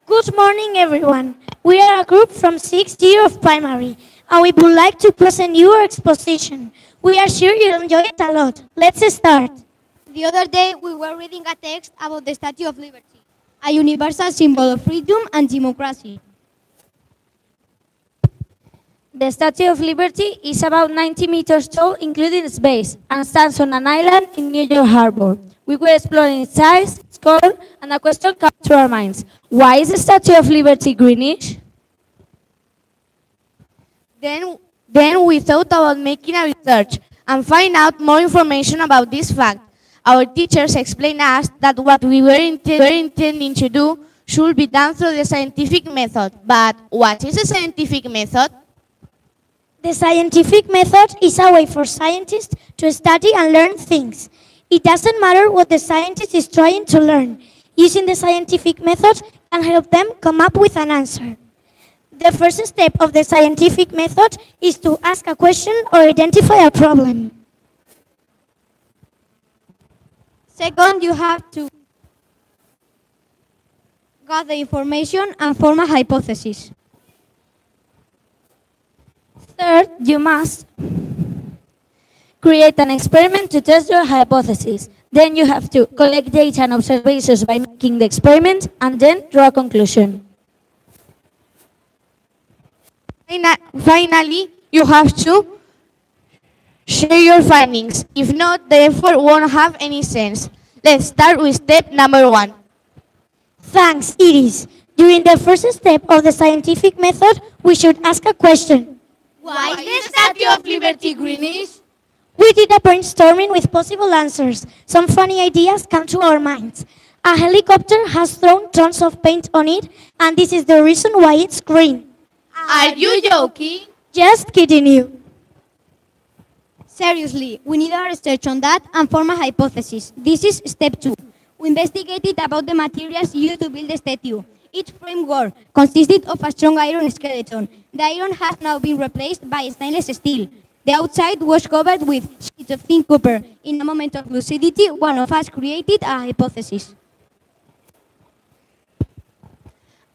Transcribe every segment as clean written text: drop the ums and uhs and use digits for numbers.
Good morning, everyone. We are a group from 6th year of primary, and we would like to present you our exposition. We are sure you'll enjoy it a lot. Let's start. The other day, we were reading a text about the Statue of Liberty, a universal symbol of freedom and democracy. The Statue of Liberty is about 90 meters tall, including its base, and stands on an island in New York Harbor. We were exploring its size, its color, and a question came to our minds. Why is the Statue of Liberty greenish? Then we thought about making a research and find out more information about this fact. Our teachers explained us that what we were intending to do should be done through the scientific method. But what is a scientific method? The scientific method is a way for scientists to study and learn things. It doesn't matter what the scientist is trying to learn. Using the scientific method can help them come up with an answer. The first step of the scientific method is to ask a question or identify a problem. Second, you have to gather information and form a hypothesis. Third, you must create an experiment to test your hypothesis. Then you have to collect data and observations by making the experiment, and then draw a conclusion. Finally, you have to share your findings. If not, the effort won't have any sense. Let's start with step number 1. Thanks, Iris. During the first step of the scientific method, we should ask a question. Why is the Statue of Liberty greenish? We did a brainstorming with possible answers. Some funny ideas come to our minds. A helicopter has thrown tons of paint on it, and this is the reason why it's green. Are you joking? Just kidding you. Seriously, we need a research on that and form a hypothesis. This is step 2. We investigated about the materials used to build the statue. Each framework consisted of a strong iron skeleton. The iron has now been replaced by stainless steel. The outside was covered with sheets of thin copper. In a moment of lucidity, one of us created a hypothesis.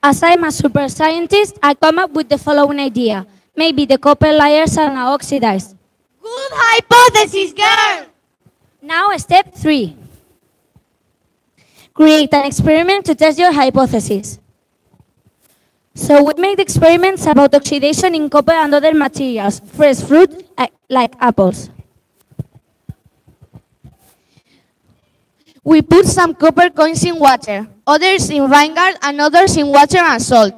As I'm a super scientist, I come up with the following idea. Maybe the copper layers are now oxidized. Good hypothesis, girl! Now step 3. Create an experiment to test your hypothesis. So we made experiments about oxidation in copper and other materials, fresh fruit like apples. We put some copper coins in water, others in vinegar and others in water and salt.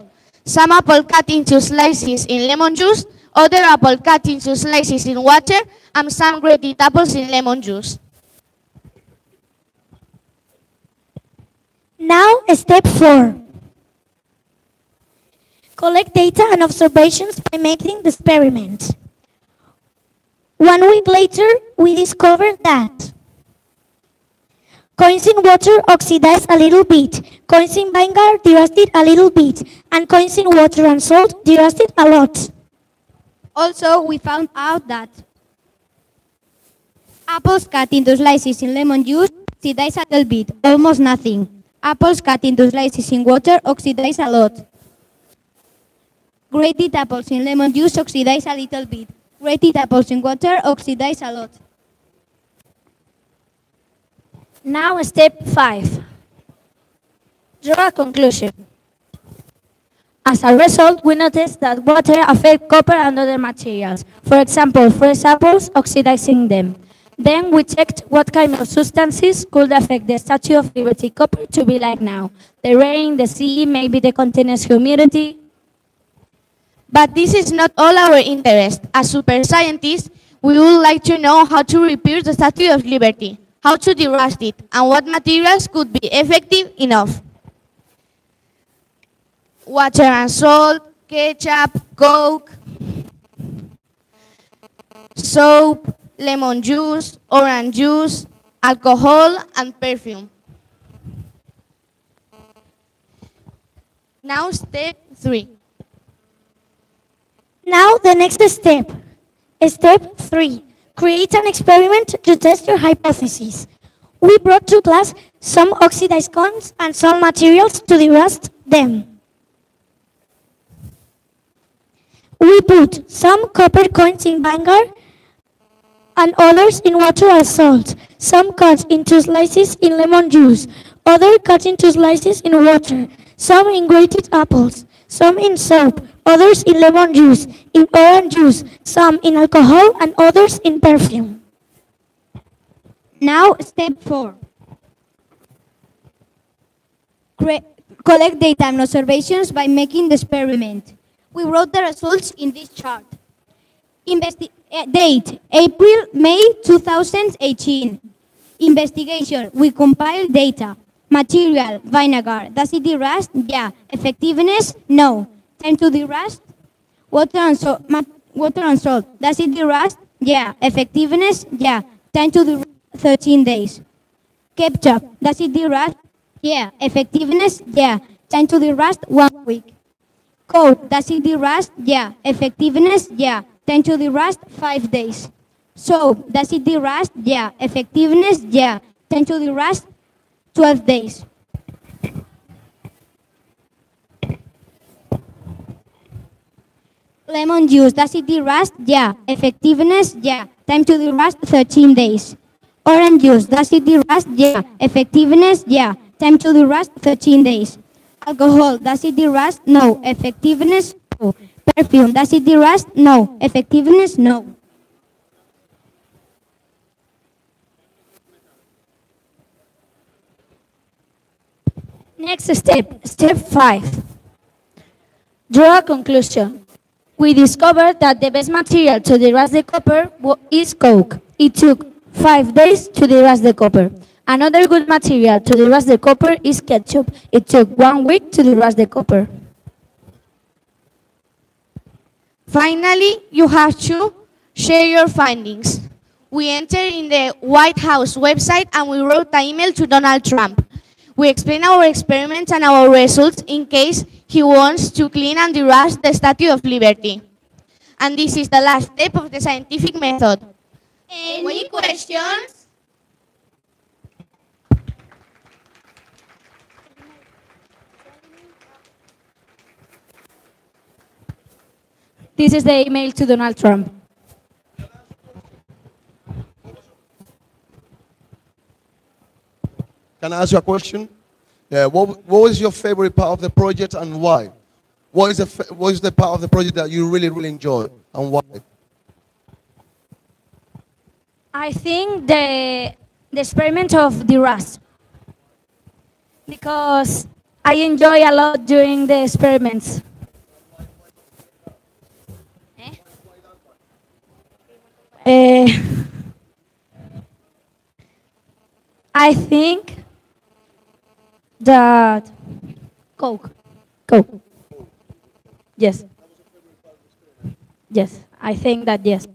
Some apple cut into slices in lemon juice, other apple cut into slices in water, and some grated apples in lemon juice. Now, step 4. Collect data and observations by making the experiment. 1 week later, we discovered that coins in water oxidized a little bit, coins in vinegar derusted a little bit, and coins in water and salt derusted a lot. Also, we found out that apples cut into slices in lemon juice oxidize a little bit, almost nothing. Apples cut into slices in water oxidize a lot. Grated apples in lemon juice oxidize a little bit. Grated apples in water oxidize a lot. Now step 5. Draw a conclusion. As a result, we noticed that water affects copper and other materials. For example, fresh apples oxidizing them. Then we checked what kind of substances could affect the Statue of Liberty copper to be like now. The rain, the sea, maybe the continuous humidity. But this is not all our interest. As super scientists, we would like to know how to repair the Statue of Liberty, how to derust it, and what materials could be effective enough. Water and salt, ketchup, Coke, soap, lemon juice, orange juice, alcohol, and perfume. Now step 3. Now the next step. Step 3. Create an experiment to test your hypothesis. We brought to class some oxidized coins and some materials to derust them. We put some copper coins in vinegar and others in water and salt. Some cut into slices in lemon juice, others cut into slices in water, some in grated apples, some in soap, others in lemon juice, in orange juice, some in alcohol, and others in perfume. Now, step 4. Collect data and observations by making the experiment. We wrote the results in this chart. Date, April-May 2018. Investigation, we compile data. Material, vinegar. Does it derust? Yeah. Effectiveness? No. Time to derust? Water and salt. Does it derust? Yeah. Effectiveness? Yeah. Time to derust? 13 days. Ketchup, does it derust? Yeah. Effectiveness? Yeah. Time to derust? 1 week. Coke, does it derust? Yeah. Effectiveness? Yeah. Time to derust? 5 days. Soap, does it derust? Yeah. Effectiveness? Yeah. Time to derust? 12 days. Lemon juice, does it derust? Yeah. Effectiveness? Yeah. Time to derust? 13 days. Orange juice, does it derust? Yeah. Effectiveness? Yeah. Time to derust? 13 days. Alcohol, does it derust? No. Effectiveness? No. Perfume, does it derust? No. Effectiveness? No. Next step, step 5. Draw a conclusion. We discovered that the best material to derust the copper is coke. It took 5 days to derust the copper. Another good material to derust the copper is ketchup. It took 1 week to derust the copper. Finally, you have to share your findings. We entered in the White House website and we wrote an email to Donald Trump. We explain our experiments and our results in case he wants to clean and derust the Statue of Liberty. And this is the last step of the scientific method. Any questions? This is the email to Donald Trump. Can I ask you a question? What was your favorite part of the project and why? What is the part of the project that you really, really enjoy and why? I think the experiment of the rust. Because I enjoy a lot during the experiments. I think that Coke. Yes. Yes, I think that yes.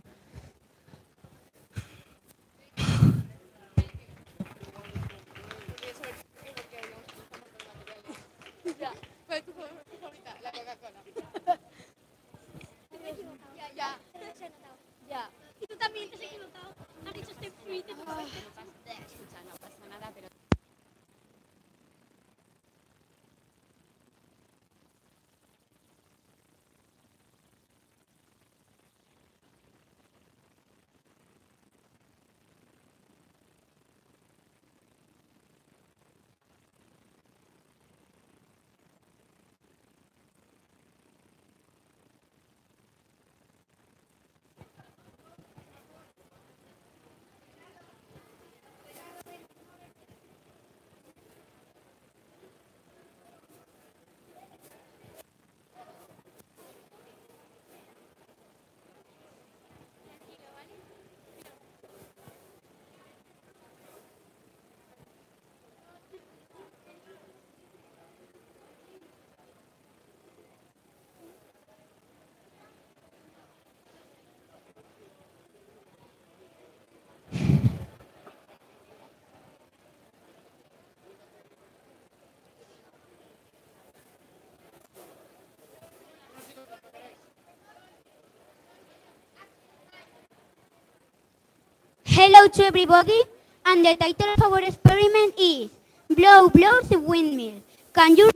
Hello to everybody, and the title of our experiment is Blow the Windmill. Can you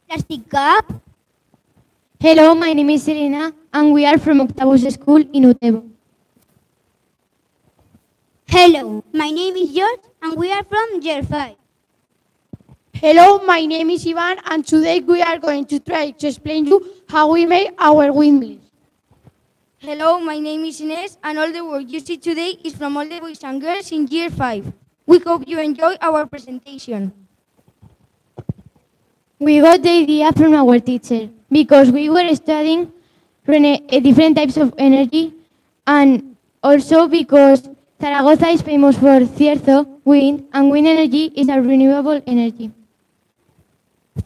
plastic cup? Hello, my name is Serena, and we are from Octavus School in Utebo. Hello, my name is George and we are from Year 5. Hello, my name is Ivan, and today we are going to try to explain you how we make our windmills. Hello, my name is Ines, and all the work you see today is from all the boys and girls in Year 5. We hope you enjoy our presentation. We got the idea from our teacher because we were studying different types of energy, and also because Zaragoza is famous for cierzo, wind, and wind energy is a renewable energy.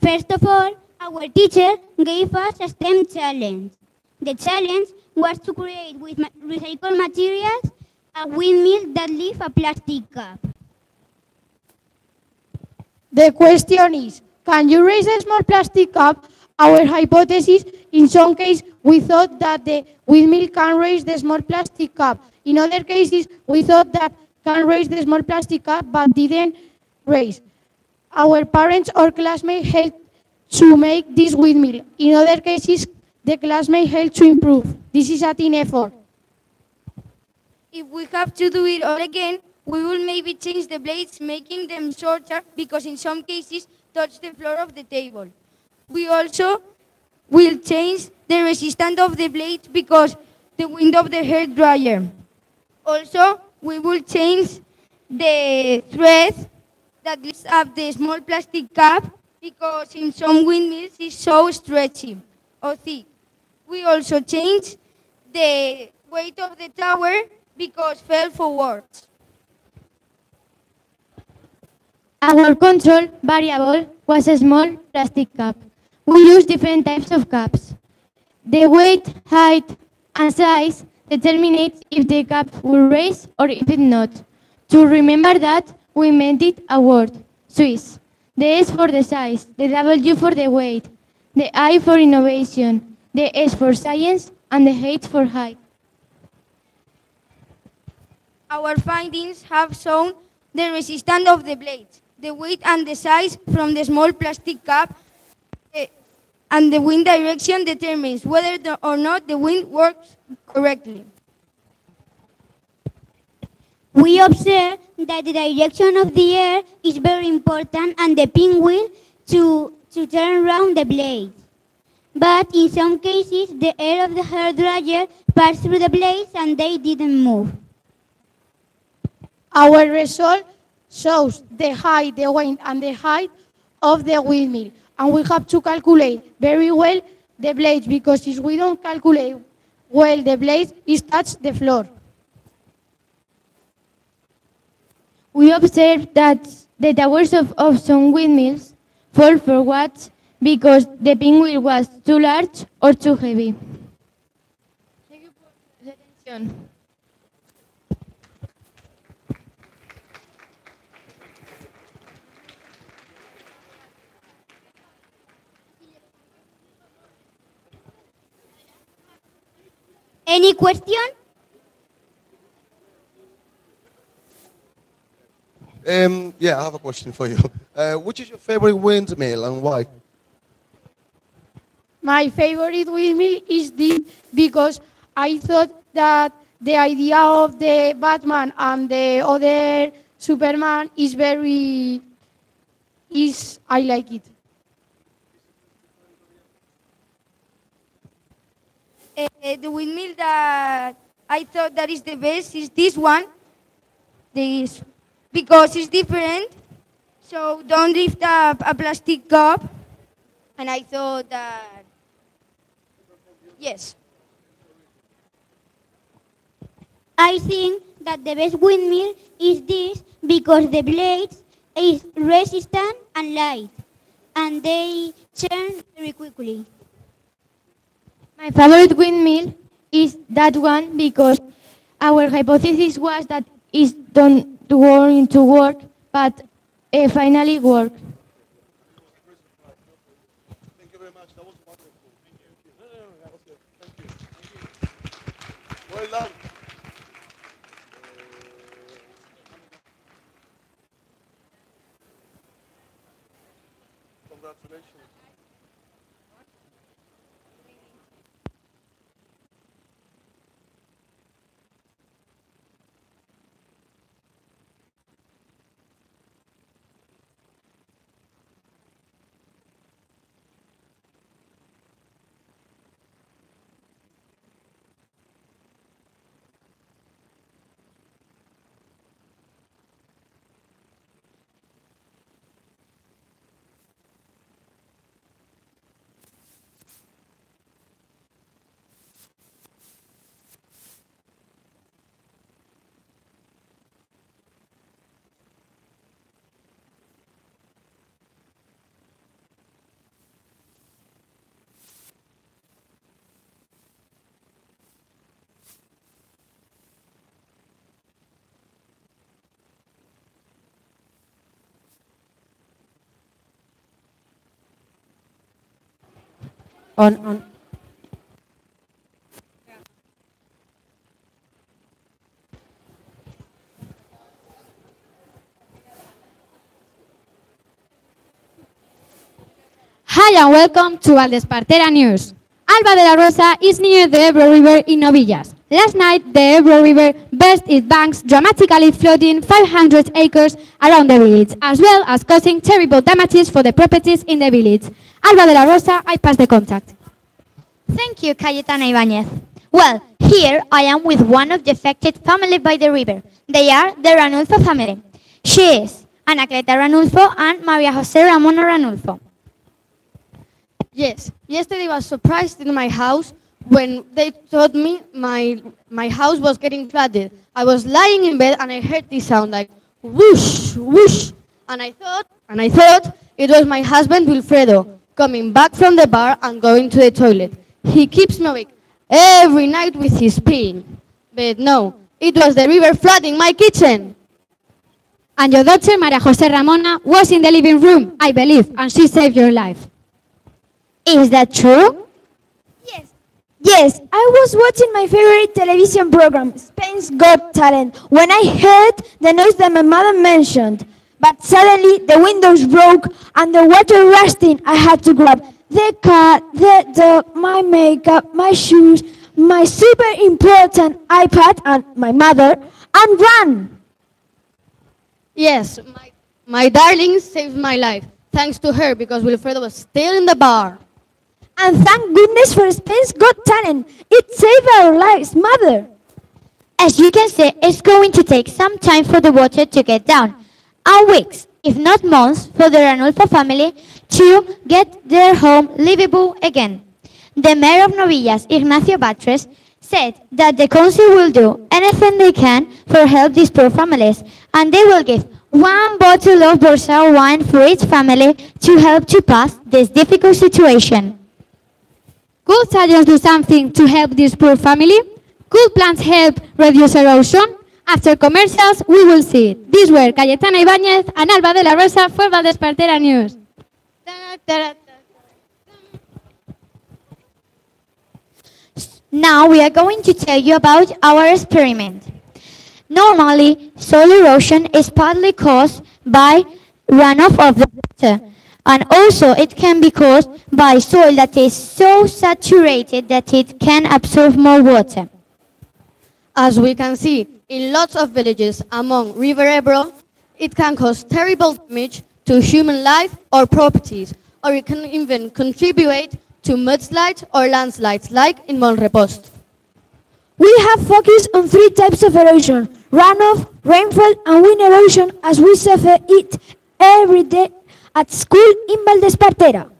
First of all, our teacher gave us a STEM challenge. The challenge was to create with recycled materials a windmill that leaves a plastic cup. The question is, can you raise a small plastic cup? Our hypothesis, in some cases, we thought that the windmill can raise the small plastic cup. In other cases, we thought that can raise the small plastic cup, but didn't raise. Our parents or classmates helped to make this windmill. In other cases, the classmates helped to improve. This is a team effort. If we have to do it all again, we will maybe change the blades, making them shorter because in some cases touch the floor of the table. We also will change the resistance of the blades because the wind of the hair dryer. Also, we will change the thread that lifts up the small plastic cap because in some windmills it's so stretchy or thick. We also change the weight of the tower because fell forwards. Our control variable was a small plastic cup. We used different types of cups. The weight, height, and size determines if the cup will raise or if it not. To remember that, we invented a word, Swiss. The S for the size, the W for the weight, the I for innovation, the S for science, and the H for height. Our findings have shown the resistance of the blades, the weight and the size from the small plastic cup, and the wind direction determines whether or not the wind works correctly. We observe that the direction of the air is very important and the pinwheel to turn around the blades. But in some cases, the air of the hair dryer passed through the blades and they didn't move. Our result shows the height, the weight, and the height of the windmill. And we have to calculate very well the blades, because if we don't calculate well the blades, it touches the floor. We observed that the towers of some windmills fall forwards because the pinwheel was too large or too heavy. Thank you for the attention. Any question? Yeah, I have a question for you. Which is your favorite windmill and why? My favorite windmill is this because I thought that the idea of the Batman and the other Superman is I like it. The windmill that I thought that is the best is this one. This, because it's different. So don't lift up a plastic cup. And I thought that, yes. I think that the best windmill is this because the blades is resistant and light and they turn very quickly. My favorite windmill is that one because our hypothesis was that it don't going to work, but finally worked. Thank you very much. That was wonderful. Thank you. That was good. Thank you. Well done. Congratulations. on. Hi and welcome to Valdespartera News. Alba de la Rosa is near the Ebro River in Novillas. Last night, the Ebro River burst its banks, dramatically flooding 500 acres around the village, as well as causing terrible damages for the properties in the village. Alba de la Rosa, I pass the contact. Thank you, Cayetana Ibanez. Well, here I am with one of the affected family by the river. They are the Ranulfo family. She is Anacleta Ranulfo and Maria Jose Ramona Ranulfo. Yes, yesterday I was surprised in my house when they told me my house was getting flooded. I was lying in bed and I heard this sound like whoosh, whoosh. And I thought it was my husband Wilfredo coming back from the bar and going to the toilet. He keeps me awake every night with his peeing. But no, it was the river flooding my kitchen. And your daughter, Maria Jose Ramona, was in the living room, I believe, and she saved your life. Is that true? Yes, I was watching my favorite television program, Spain's Got Talent, when I heard the noise that my mother mentioned. But suddenly the windows broke and the water rushed in. I had to grab the cat, the dog, my makeup, my shoes, my super important iPad and my mother, and run. Yes, my darling saved my life. Thanks to her, because Wilfredo was still in the bar. And thank goodness for Spain's Got Talent. It saved our lives, Mother. As you can see, it's going to take some time for the water to get down. And weeks, if not months, for the Ranulfo family to get their home livable again. The mayor of Novillas, Ignacio Batres, said that the council will do anything they can for help these poor families, and they will give 1 bottle of Borsao wine for each family to help to pass this difficult situation. Could science do something to help this poor family? Could plants help reduce erosion? After commercials, we will see. These were Cayetana Ibanez and Alba de la Rosa for Valdespartera News. Now we are going to tell you about our experiment. Normally, soil erosion is partly caused by runoff of the water, and also it can be caused by soil that is so saturated that it can absorb more water. As we can see in lots of villages among River Ebro, it can cause terrible damage to human life or properties, or it can even contribute to mudslides or landslides like in Monrepost. We have focused on 3 types of erosion: runoff, rainfall, and wind erosion, as we suffer it every day at school in Valdespartera.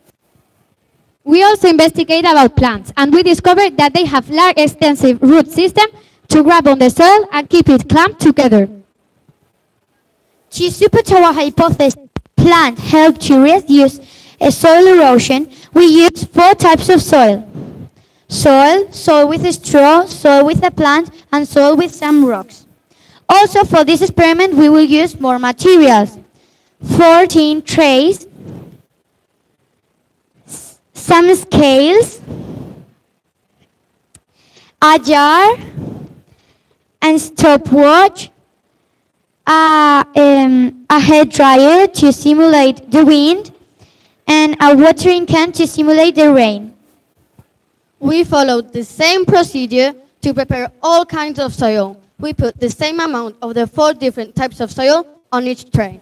We also investigate about plants, and we discovered that they have large extensive root system to grab on the soil and keep it clamped together. To support our hypothesis, plants help to reduce soil erosion. We use 4 types of soil. Soil with a straw, soil with a plant, and soil with some rocks. Also, for this experiment, we will use more materials. 14 trays, some scales, a jar, and stopwatch, a hair dryer to simulate the wind, and a watering can to simulate the rain. We followed the same procedure to prepare all kinds of soil. We put the same amount of the 4 different types of soil on each tray.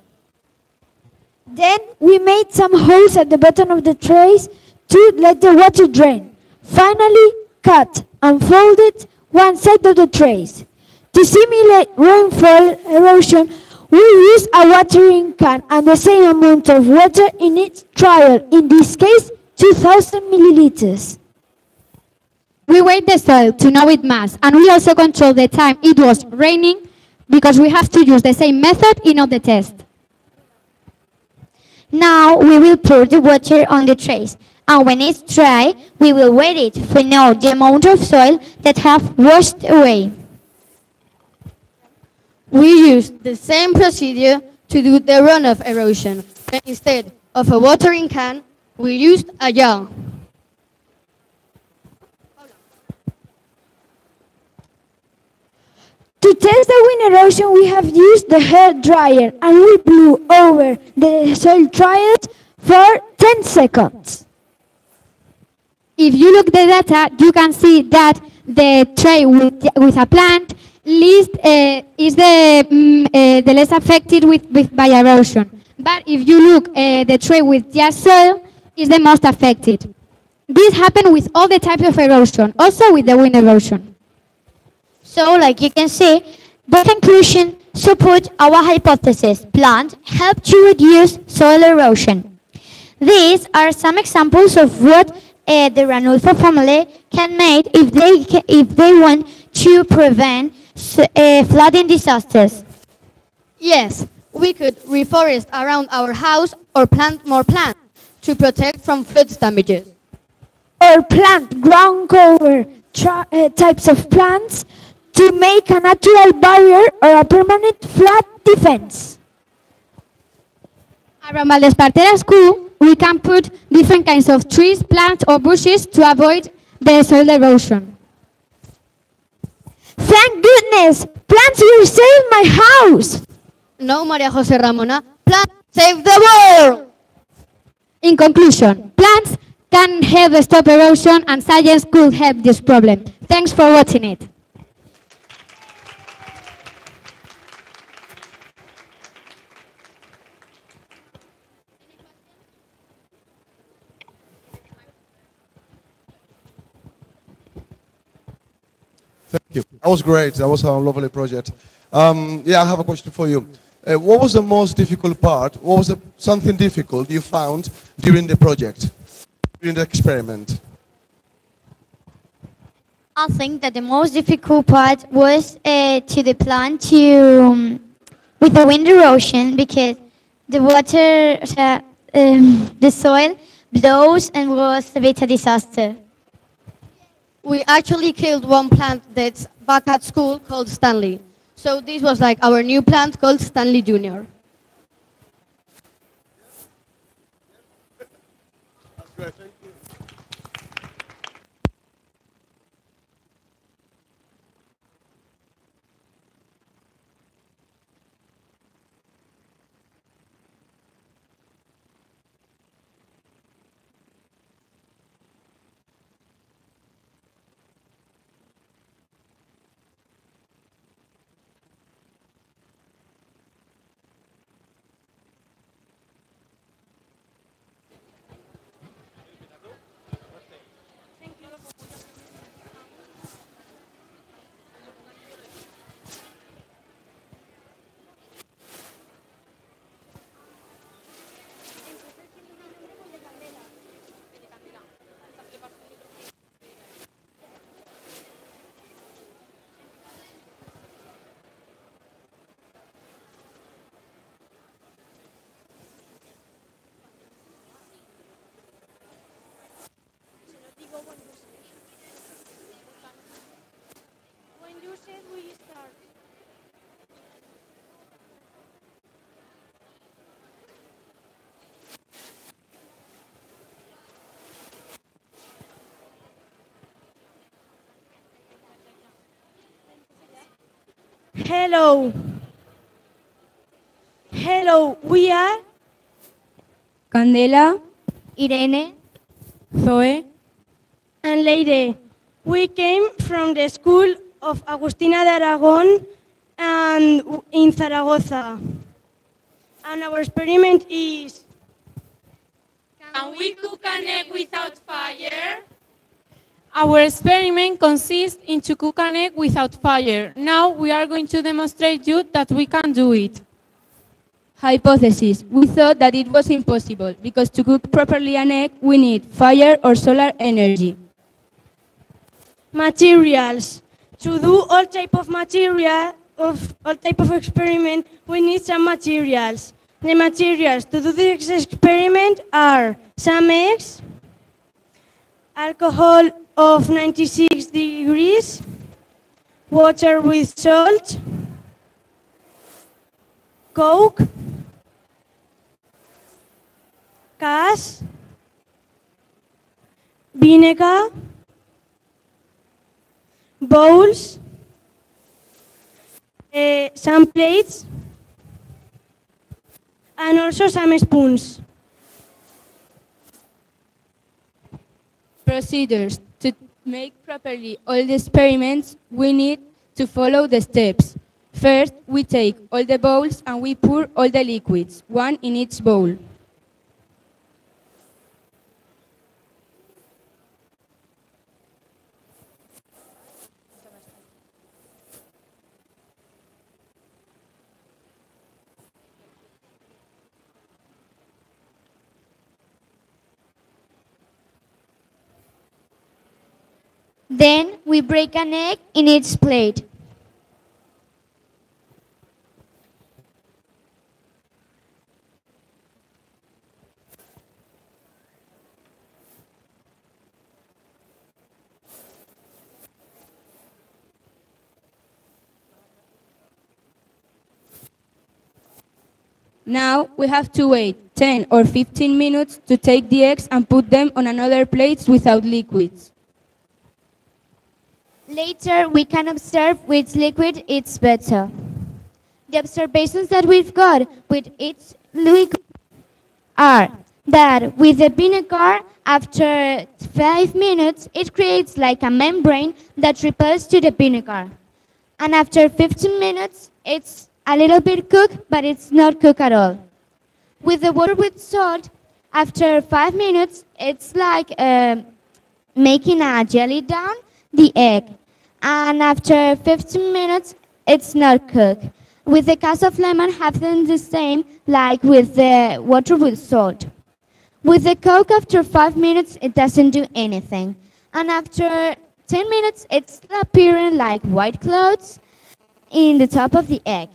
Then we made some holes at the bottom of the trays to let the water drain. Finally, cut and folded one side of the trays. To simulate rainfall erosion, we used a watering can and the same amount of water in each trial, in this case 2,000 milliliters. We weighed the soil to know its mass, and we also controlled the time it was raining, because we have to use the same method in all the tests. Now we will pour the water on the trays, and when it's dry, we will weigh it to know the amount of soil that have washed away. We used the same procedure to do the runoff erosion, but instead of a watering can, we used a jar. To test the wind erosion, we have used the hair dryer and we blew over the soil trials for 10 seconds. If you look at the data, you can see that the tray with a plant is the less affected by erosion. But if you look at the tray with just soil, is the most affected. This happens with all the types of erosion, also with the wind erosion. So, like you can see, the conclusion supports our hypothesis. Plants help to reduce soil erosion. These are some examples of what the Ranulfo family can make if they want to prevent flooding disasters. Yes, we could reforest around our house or plant more plants to protect from flood damages. Or plant ground cover types of plants to make a natural barrier or a permanent flood defense. Around Valdespartera School, we can put different kinds of trees, plants or bushes to avoid the soil erosion. Thank goodness! Plants will save my house! No, Maria Jose Ramona, plants save the world! In conclusion, plants can help stop erosion and science could help this problem. Thanks for watching it. Thank you. That was great. That was a lovely project. Yeah, I have a question for you. What was the most difficult part? What was something difficult you found during the project, during the experiment? I think that the most difficult part was to the plant with the wind erosion, because the water, the soil blows and was a bit a disaster. We actually killed one plant that's back at school called Stanley. So this was like our new plant called Stanley Jr. That's great. Thank you. Hello. Hello, we are Candela, Irene, Zoe, and Leire. We came from the school of Agustina de Aragon and in Zaragoza. And our experiment is... Can we cook an egg without fire? Our experiment consists in to cook an egg without fire. Now we are going to demonstrate you that we can do it. hypothesis. We thought that it was impossible because to cook properly an egg, we need fire or solar energy. Materials. To do all type of material, all type of experiment, we need some materials. The materials to do this experiment are some eggs, alcohol of 96 degrees, water with salt, Coke, gas, vinegar, bowls, some plates, and also some spoons. Procedures. To make properly all the experiments, we need to follow the steps. First, we take all the bowls and we pour all the liquids, one in each bowl. Then we break an egg in each plate. Now we have to wait 10 or 15 minutes to take the eggs and put them on another plate without liquids. Later, we can observe which liquid is better. The observations that we've got with each liquid are that with the vinegar, after 5 minutes, it creates like a membrane that repels to the vinegar. And after 15 minutes, it's a little bit cooked, but it's not cooked at all. With the water with salt, after 5 minutes, it's like making a jelly down the egg. And after 15 minutes, it's not cooked. With the cast of lemon, happens the same like with the water with salt. With the Coke, after 5 minutes, it doesn't do anything. And after 10 minutes, it's appearing like white clouds in the top of the egg.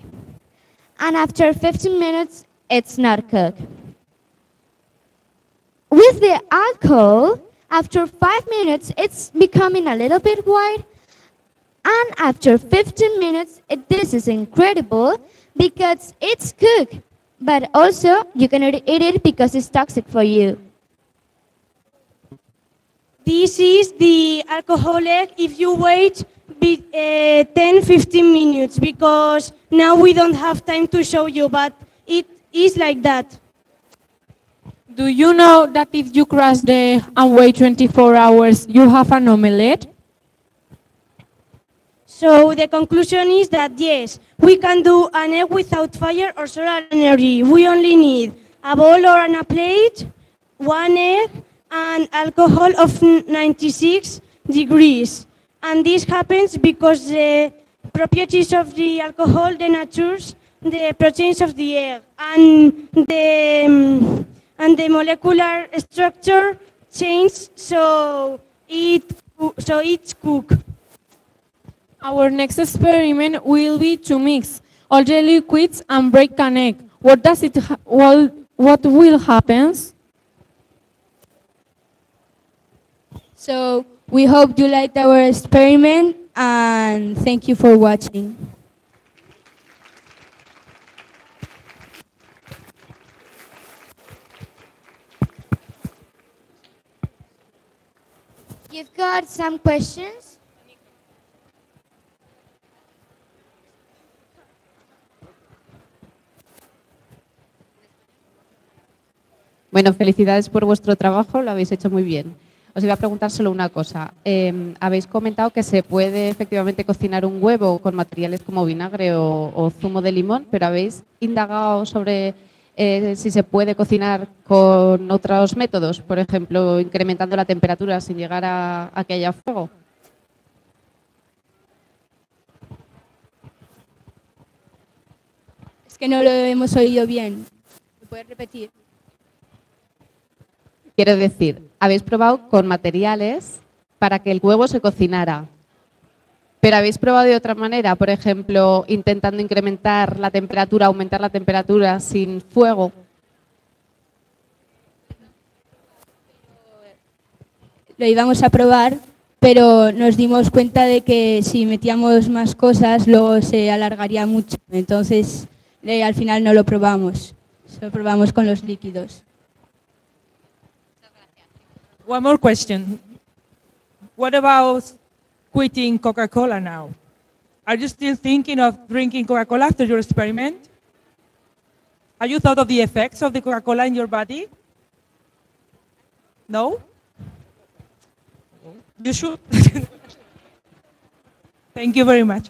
And after 15 minutes, it's not cooked. With the alcohol, after 5 minutes, it's becoming a little bit white. And after 15 minutes, this is incredible because it's cooked. But also, you cannot eat it because it's toxic for you. This is the alcohol egg if you wait 10-15 minutes, because now we don't have time to show you, but it is like that. Do you know that if you crush the egg and wait 24 hours, you have an omelette? So the conclusion is that yes, we can do an egg without fire or solar energy. We only need a bowl or a plate, one egg, and alcohol of 96 degrees. And this happens because the properties of the alcohol denatures the proteins of the egg, and the molecular structure changes, so it's cooked. Our next experiment will be to mix all the liquids and break an egg. What will happen? So we hope you liked our experiment, and thank you for watching. You've got some questions? Bueno, felicidades por vuestro trabajo, lo habéis hecho muy bien. Os iba a preguntar solo una cosa. Habéis comentado que se puede efectivamente cocinar un huevo con materiales como vinagre o zumo de limón, pero ¿habéis indagado sobre si se puede cocinar con otros métodos? Por ejemplo, incrementando la temperatura sin llegar a que haya fuego. Es que no lo hemos oído bien. ¿Me puedes repetir? Quiero decir, habéis probado con materiales para que el huevo se cocinara, pero habéis probado de otra manera, por ejemplo, intentando incrementar la temperatura, aumentar la temperatura sin fuego. Lo íbamos a probar, pero nos dimos cuenta de que si metíamos más cosas, luego se alargaría mucho. Entonces, al final no lo probamos. Solo probamos con los líquidos. One more question. What about quitting Coca-Cola now? Are you still thinking of drinking Coca-Cola after your experiment? Have you thought of the effects of the Coca-Cola in your body? No? You should. Thank you very much.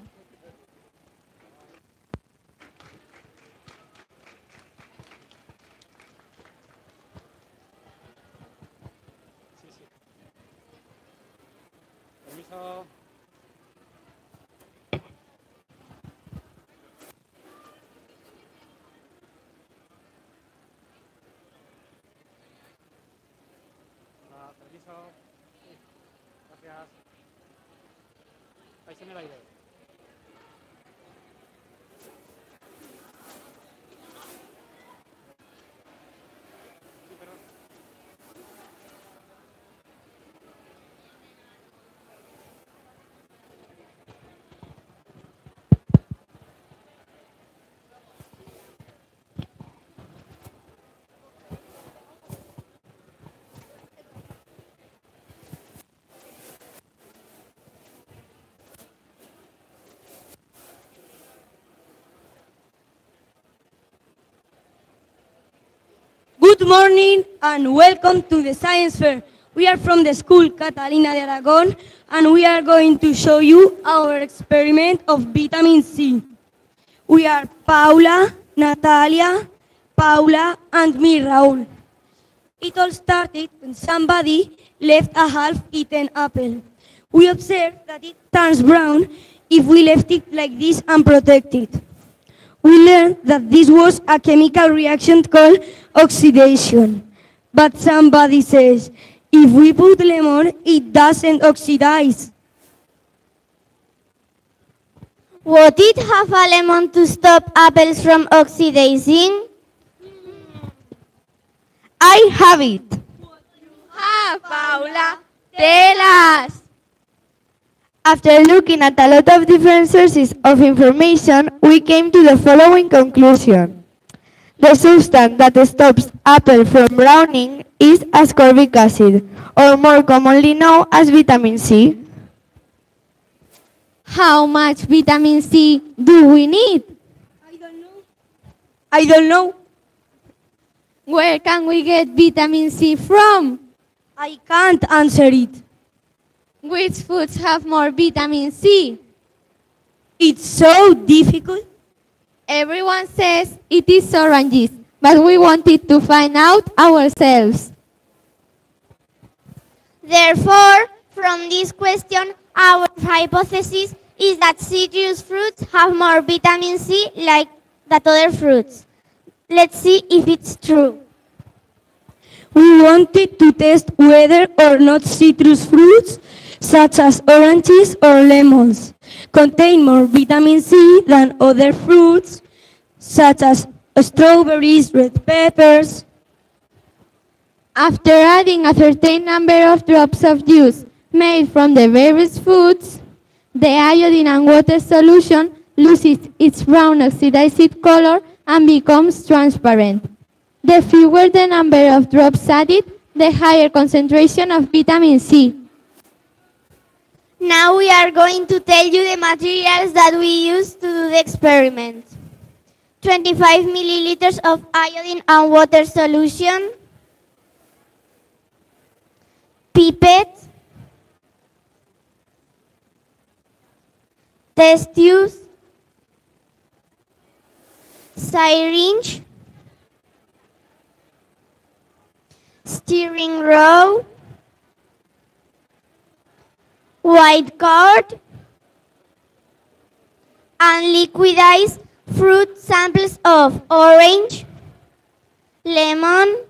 Good morning and welcome to the Science Fair. We are from the school Catalina de Aragon and we are going to show you our experiment of vitamin C. We are Paula, Natalia, Paula and me, Raúl. It all started when somebody left a half-eaten apple. We observed that it turns brown if we left it like this unprotected. We learned that this was a chemical reaction called oxidation. But somebody says, if we put lemon, it doesn't oxidize. Would it have a lemon to stop apples from oxidizing? I have it. Paula, Tell us. After looking at a lot of different sources of information, we came to the following conclusion. The substance that stops apple from browning is ascorbic acid, or more commonly known as vitamin C. How much vitamin C do we need? I don't know. Where can we get vitamin C from? I can't answer it. Which foods have more vitamin C? It's so difficult. Everyone says it is oranges, but we wanted to find out ourselves. Therefore, from this question, our hypothesis is that citrus fruits have more vitamin C like that other fruits. Let's see if it's true. We wanted to test whether or not citrus fruits, such as oranges or lemons, contain more vitamin C than other fruits, such as strawberries, red peppers. After adding a certain number of drops of juice made from the various foods, the iodine and water solution loses its brown oxidized color and becomes transparent. The fewer the number of drops added, the higher concentration of vitamin C. Now we are going to tell you the materials that we used to do the experiment. 25 milliliters of iodine and water solution, pipette, test tubes, syringe, steering row, white card, and liquidized fruit samples of orange, lemon,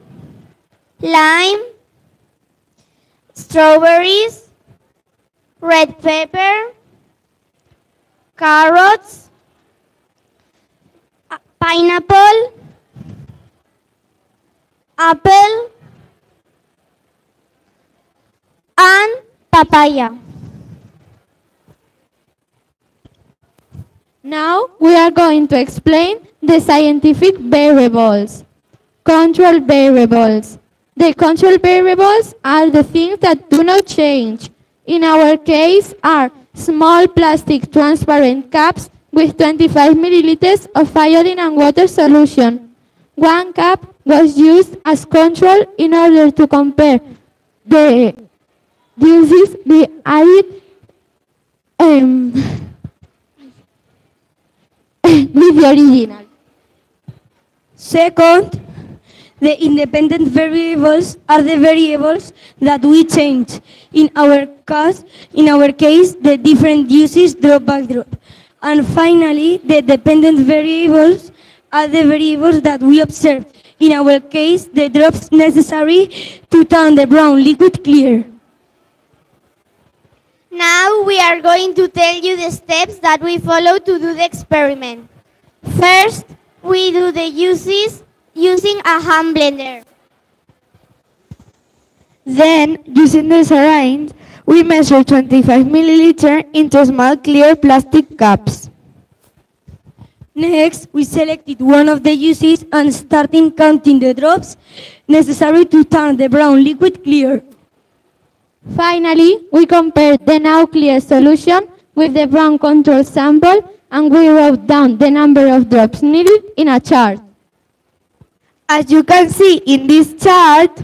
lime, strawberries, red pepper, carrots, pineapple, apple, and papaya. Now we are going to explain the scientific variables. Control variables. The control variables are the things that do not change. In our case are small plastic transparent cups with 25 milliliters of iodine and water solution. One cup was used as control in order to compare the uses the added with the original. Second, the independent variables are the variables that we change. In our case, the different uses drop by drop. And finally, the dependent variables are the variables that we observe. In our case, the drops necessary to turn the brown liquid clear. Now we are going to tell you the steps that we follow to do the experiment. First, we do the uses using a hand blender. Then, using the syringe, we measure 25 milliliters into small clear plastic cups. Next, we selected one of the uses and started counting the drops necessary to turn the brown liquid clear. Finally, we compared the now clear solution with the brown control sample and we wrote down the number of drops needed in a chart. As you can see in this chart,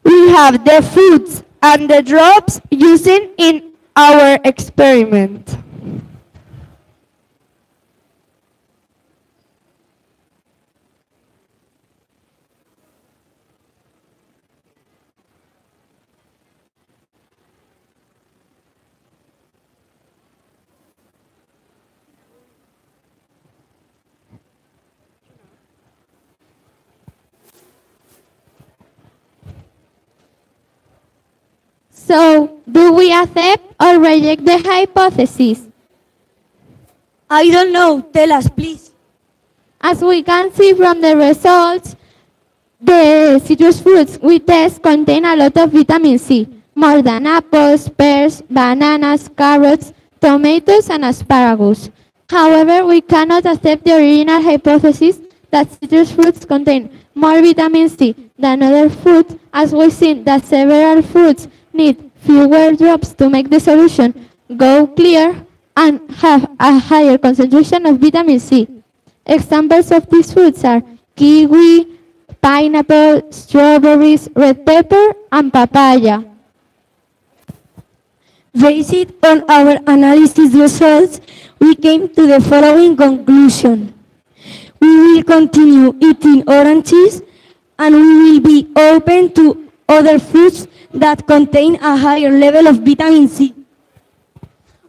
we have the fruits and the drops using in our experiment. So, do we accept or reject the hypothesis? I don't know. Tell us, please. As we can see from the results, the citrus fruits we test contain a lot of vitamin C, more than apples, pears, bananas, carrots, tomatoes, and asparagus. However, we cannot accept the original hypothesis that citrus fruits contain more vitamin C than other fruits, as we've seen that several fruits need fewer drops to make the solution go clear and have a higher concentration of vitamin C. Examples of these fruits are kiwi, pineapple, strawberries, red pepper, and papaya. Based on our analysis results, we came to the following conclusion. We will continue eating oranges and we will be open to other fruits that contain a higher level of vitamin C.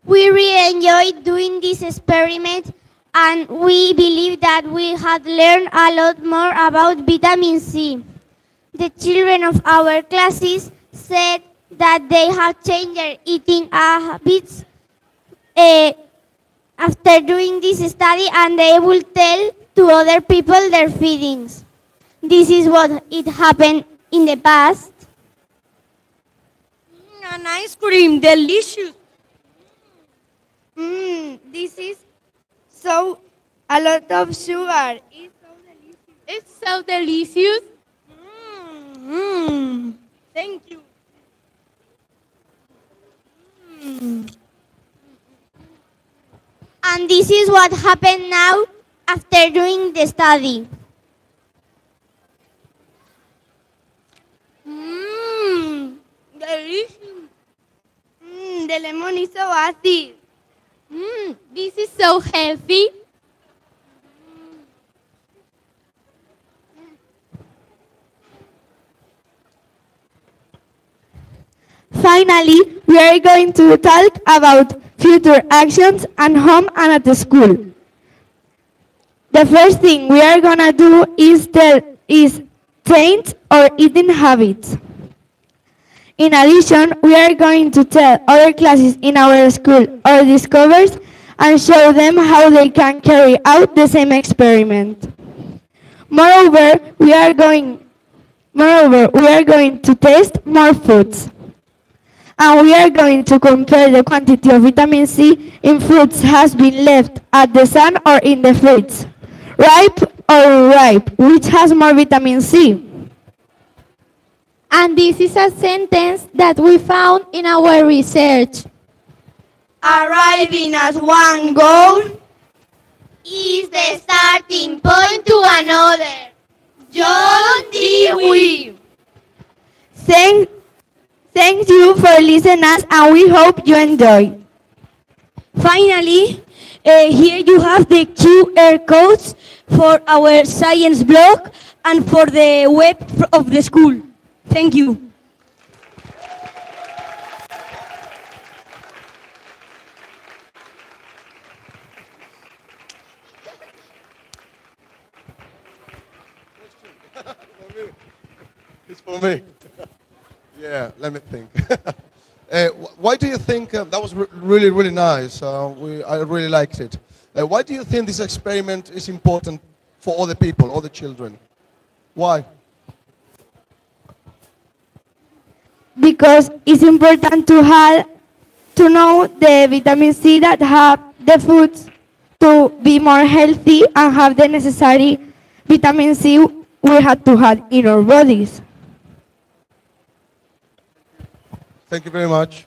We really enjoyed doing this experiment and we believe that we had learned a lot more about vitamin C. The children of our classes said that they have changed their eating habits after doing this study and they will tell to other people their feelings. This is what it happened in the past. An ice cream, delicious. This is so a lot of sugar. It's so delicious. Thank you. And this is what happened now after doing the study. Delicious. The lemon is so acid. This is so healthy. Finally, we are going to talk about future actions at home and at the school. The first thing we are going to do is change our eating habits. In addition, we are going to tell other classes in our school our discoveries and show them how they can carry out the same experiment. Moreover, we are going to test more foods. And we are going to compare the quantity of vitamin C in fruits has been left at the sun or in the fridge. Ripe or ripe, which has more vitamin C? And this is a sentence that we found in our research. arriving at one goal is the starting point to another. John Dewey. Thank you for listening us, and we hope you enjoy. Finally, here you have the QR codes for our science blog and for the web of the school. Thank you. It's for me. Yeah, let me think. Why do you think that was really, really nice? I really liked it. Why do you think this experiment is important for all the people, all the children? Why? Because it's important to know the vitamin C that have the foods to be more healthy and have the necessary vitamin C we have to have in our bodies. Thank you very much.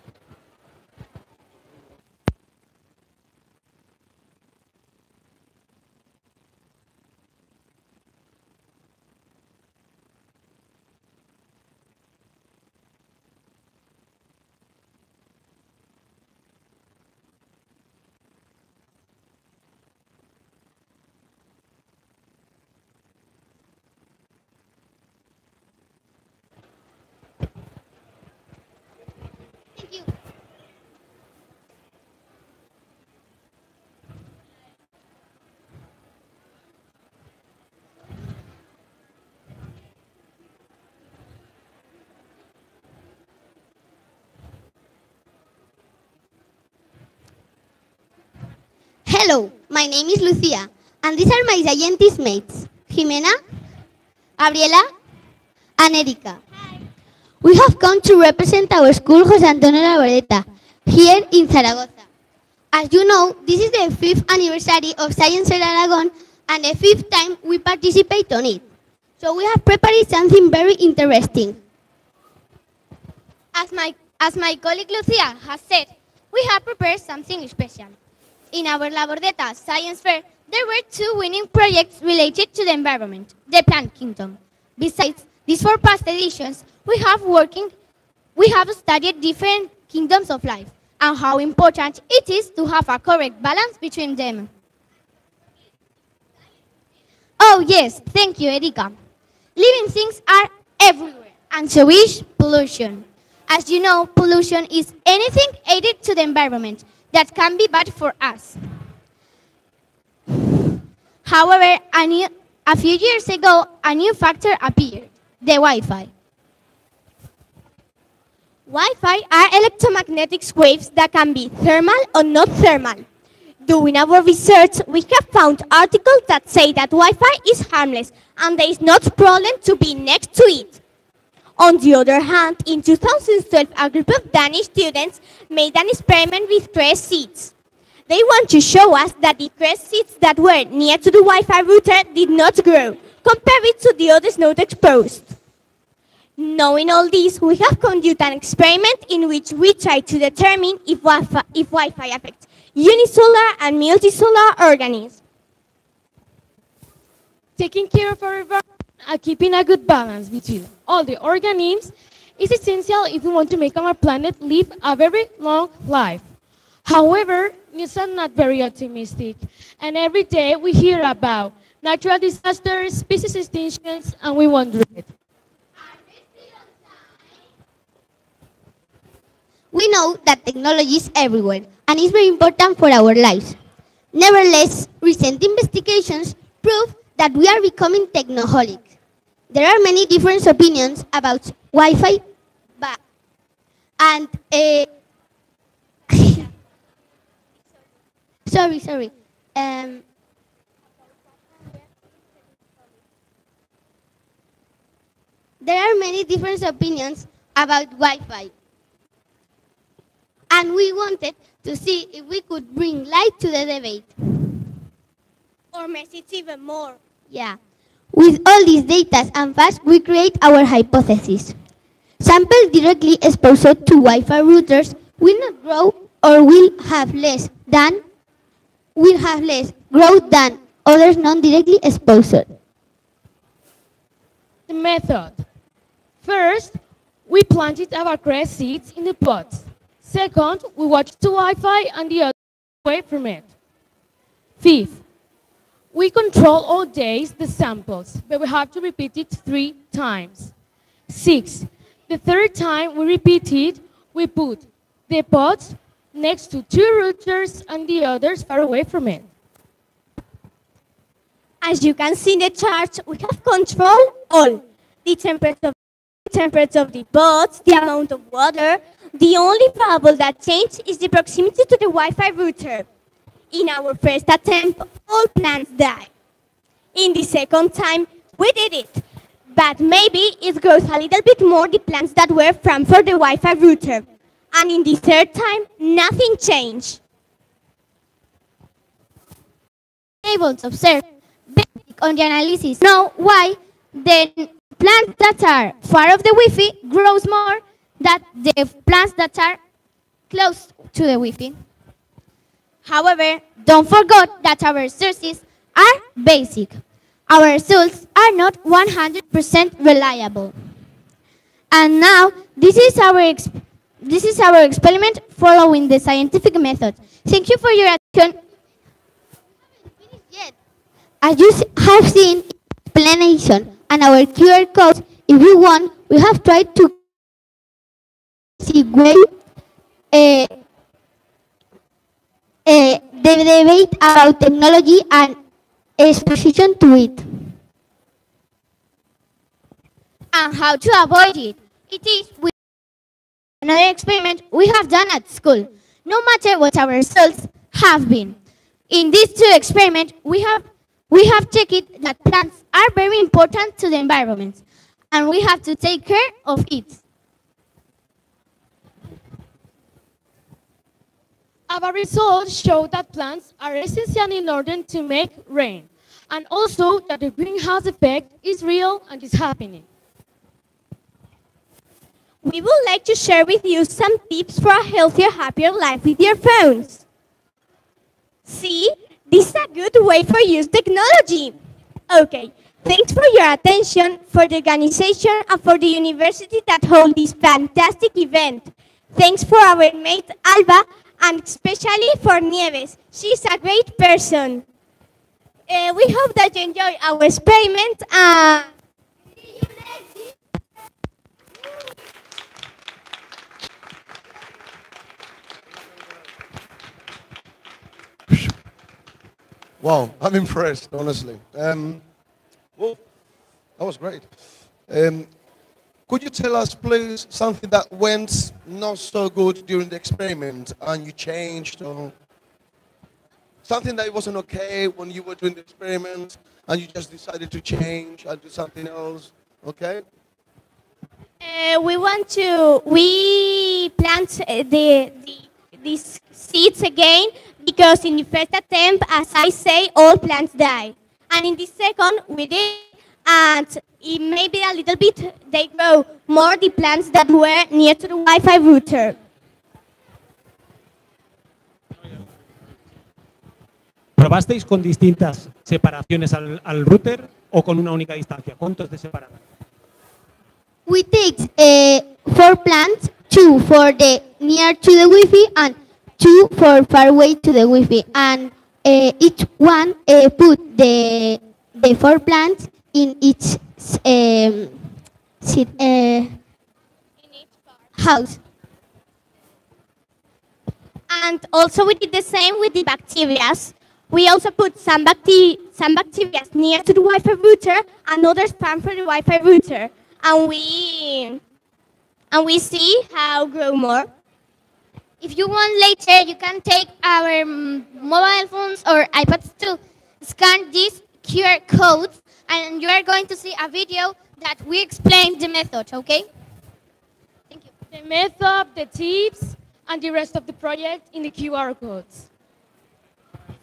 Hello, my name is Lucia, and these are my scientist mates, Jimena, Gabriela, and Erika. We have come to represent our school, José Antonio Laboreta, here in Zaragoza. As you know, this is the 5th anniversary of Science Fair Aragon and the 5th time we participate on it. So we have prepared something very interesting. As my colleague Lucia has said, we have prepared something special. In our Labordeta Science Fair, there were 2 winning projects related to the environment, the plant kingdom. Besides these 4 past editions, we have studied different kingdoms of life and how important it is to have a correct balance between them. Oh yes, thank you, Erika. Living things are everywhere, and so is pollution. As you know, pollution is anything added to the environment that can be bad for us. However, a few years ago, a new factor appeared, the Wi-Fi. Wi-Fi are electromagnetic waves that can be thermal or not thermal. Doing our research, we have found articles that say that Wi-Fi is harmless and there is not a problem to be next to it. On the other hand, in 2012, a group of Danish students made an experiment with trash seeds. They want to show us that the trash seeds that were near to the Wi-Fi router did not grow, compared to the others not exposed. Knowing all this, we have conducted an experiment in which we try to determine if Wi-Fi affects unisolar and multisolar organisms. Taking care of our environment and keeping a good balance between all the organisms is essential if we want to make our planet live a very long life. However, news are not very optimistic, and every day we hear about natural disasters, species extinctions, and we wonder it. We know that technology is everywhere and is very important for our lives. Nevertheless, recent investigations prove that we are becoming technoholic. There are many different opinions about Wi-Fi, and sorry. There are many different opinions about Wi-Fi, and we wanted to see if we could bring light to the debate. Or mess it even more. Yeah. With all these data and facts, we create our hypothesis. Samples directly exposed to Wi-Fi routers will not grow or will have less growth than others non-directly exposed. The method. First, we planted our grass seeds in the pots. Second, we watched the Wi-Fi and the other away from it. Fifth, we control all days the samples, but we have to repeat it 3 times. Sixth, the third time we repeat it, we put the pots next to 2 routers and the others far away from it. As you can see in the chart, we have controlled all. The temperature of the pots, the amount of water. The only variable that changed is the proximity to the Wi-Fi router. In our first attempt, all plants died. In the second time, we did it. But maybe it grows a little bit more the plants that were from for the Wi-Fi router. And in the third time, nothing changed. Able to observe basic on the analysis. Know why the plants that are far off the Wi-Fi grows more than the plants that are close to the Wi-Fi. However, don't forget that our resources are basic. Our results are not 100% reliable. And now, this is our experiment following the scientific method. Thank you for your attention. As you have seen explanation and our QR code, if you want, we have tried to segue the debate about technology and exposition to it. And how to avoid it. It is with another experiment we have done at school, no matter what our results have been. In these 2 experiments, we have checked that plants are very important to the environment, and we have to take care of it. Our results show that plants are essential in order to make rain, and also that the greenhouse effect is real and is happening. We would like to share with you some tips for a healthier, happier life with your phones. See, this is a good way for use technology. Okay, thanks for your attention, for the organization, and for the university that hold this fantastic event. Thanks for our mate Alba, and especially for Nieves. She's a great person. We hope that you enjoy our experiment. Wow, I'm impressed, honestly. Well, that was great. Could you tell us, please, something that went not so good during the experiment and you changed, or something that wasn't okay when you were doing the experiment and you just decided to change and do something else, okay? We plant these seeds again because in the first attempt, as I say, all plants die. And in the second, we did, and it may be a little bit, they grow more the plants that were near to the Wi-Fi router. ¿Probasteis con distintas separaciones al router o con una única distancia? ¿Cuántos de separada? We take 4 plants, 2 for the near to the Wi-Fi and 2 for far away to the Wi-Fi. And each one put the 4 plants in each house. And also we did the same with the bacteria. We also put some bacteria near to the Wi-Fi router and others far from the Wi-Fi router. And we see how grow more. If you want later, you can take our mobile phones or iPads to scan these QR codes, and you are going to see a video that we explain the method, okay? Thank you. The method, the tips, and the rest of the project in the QR codes.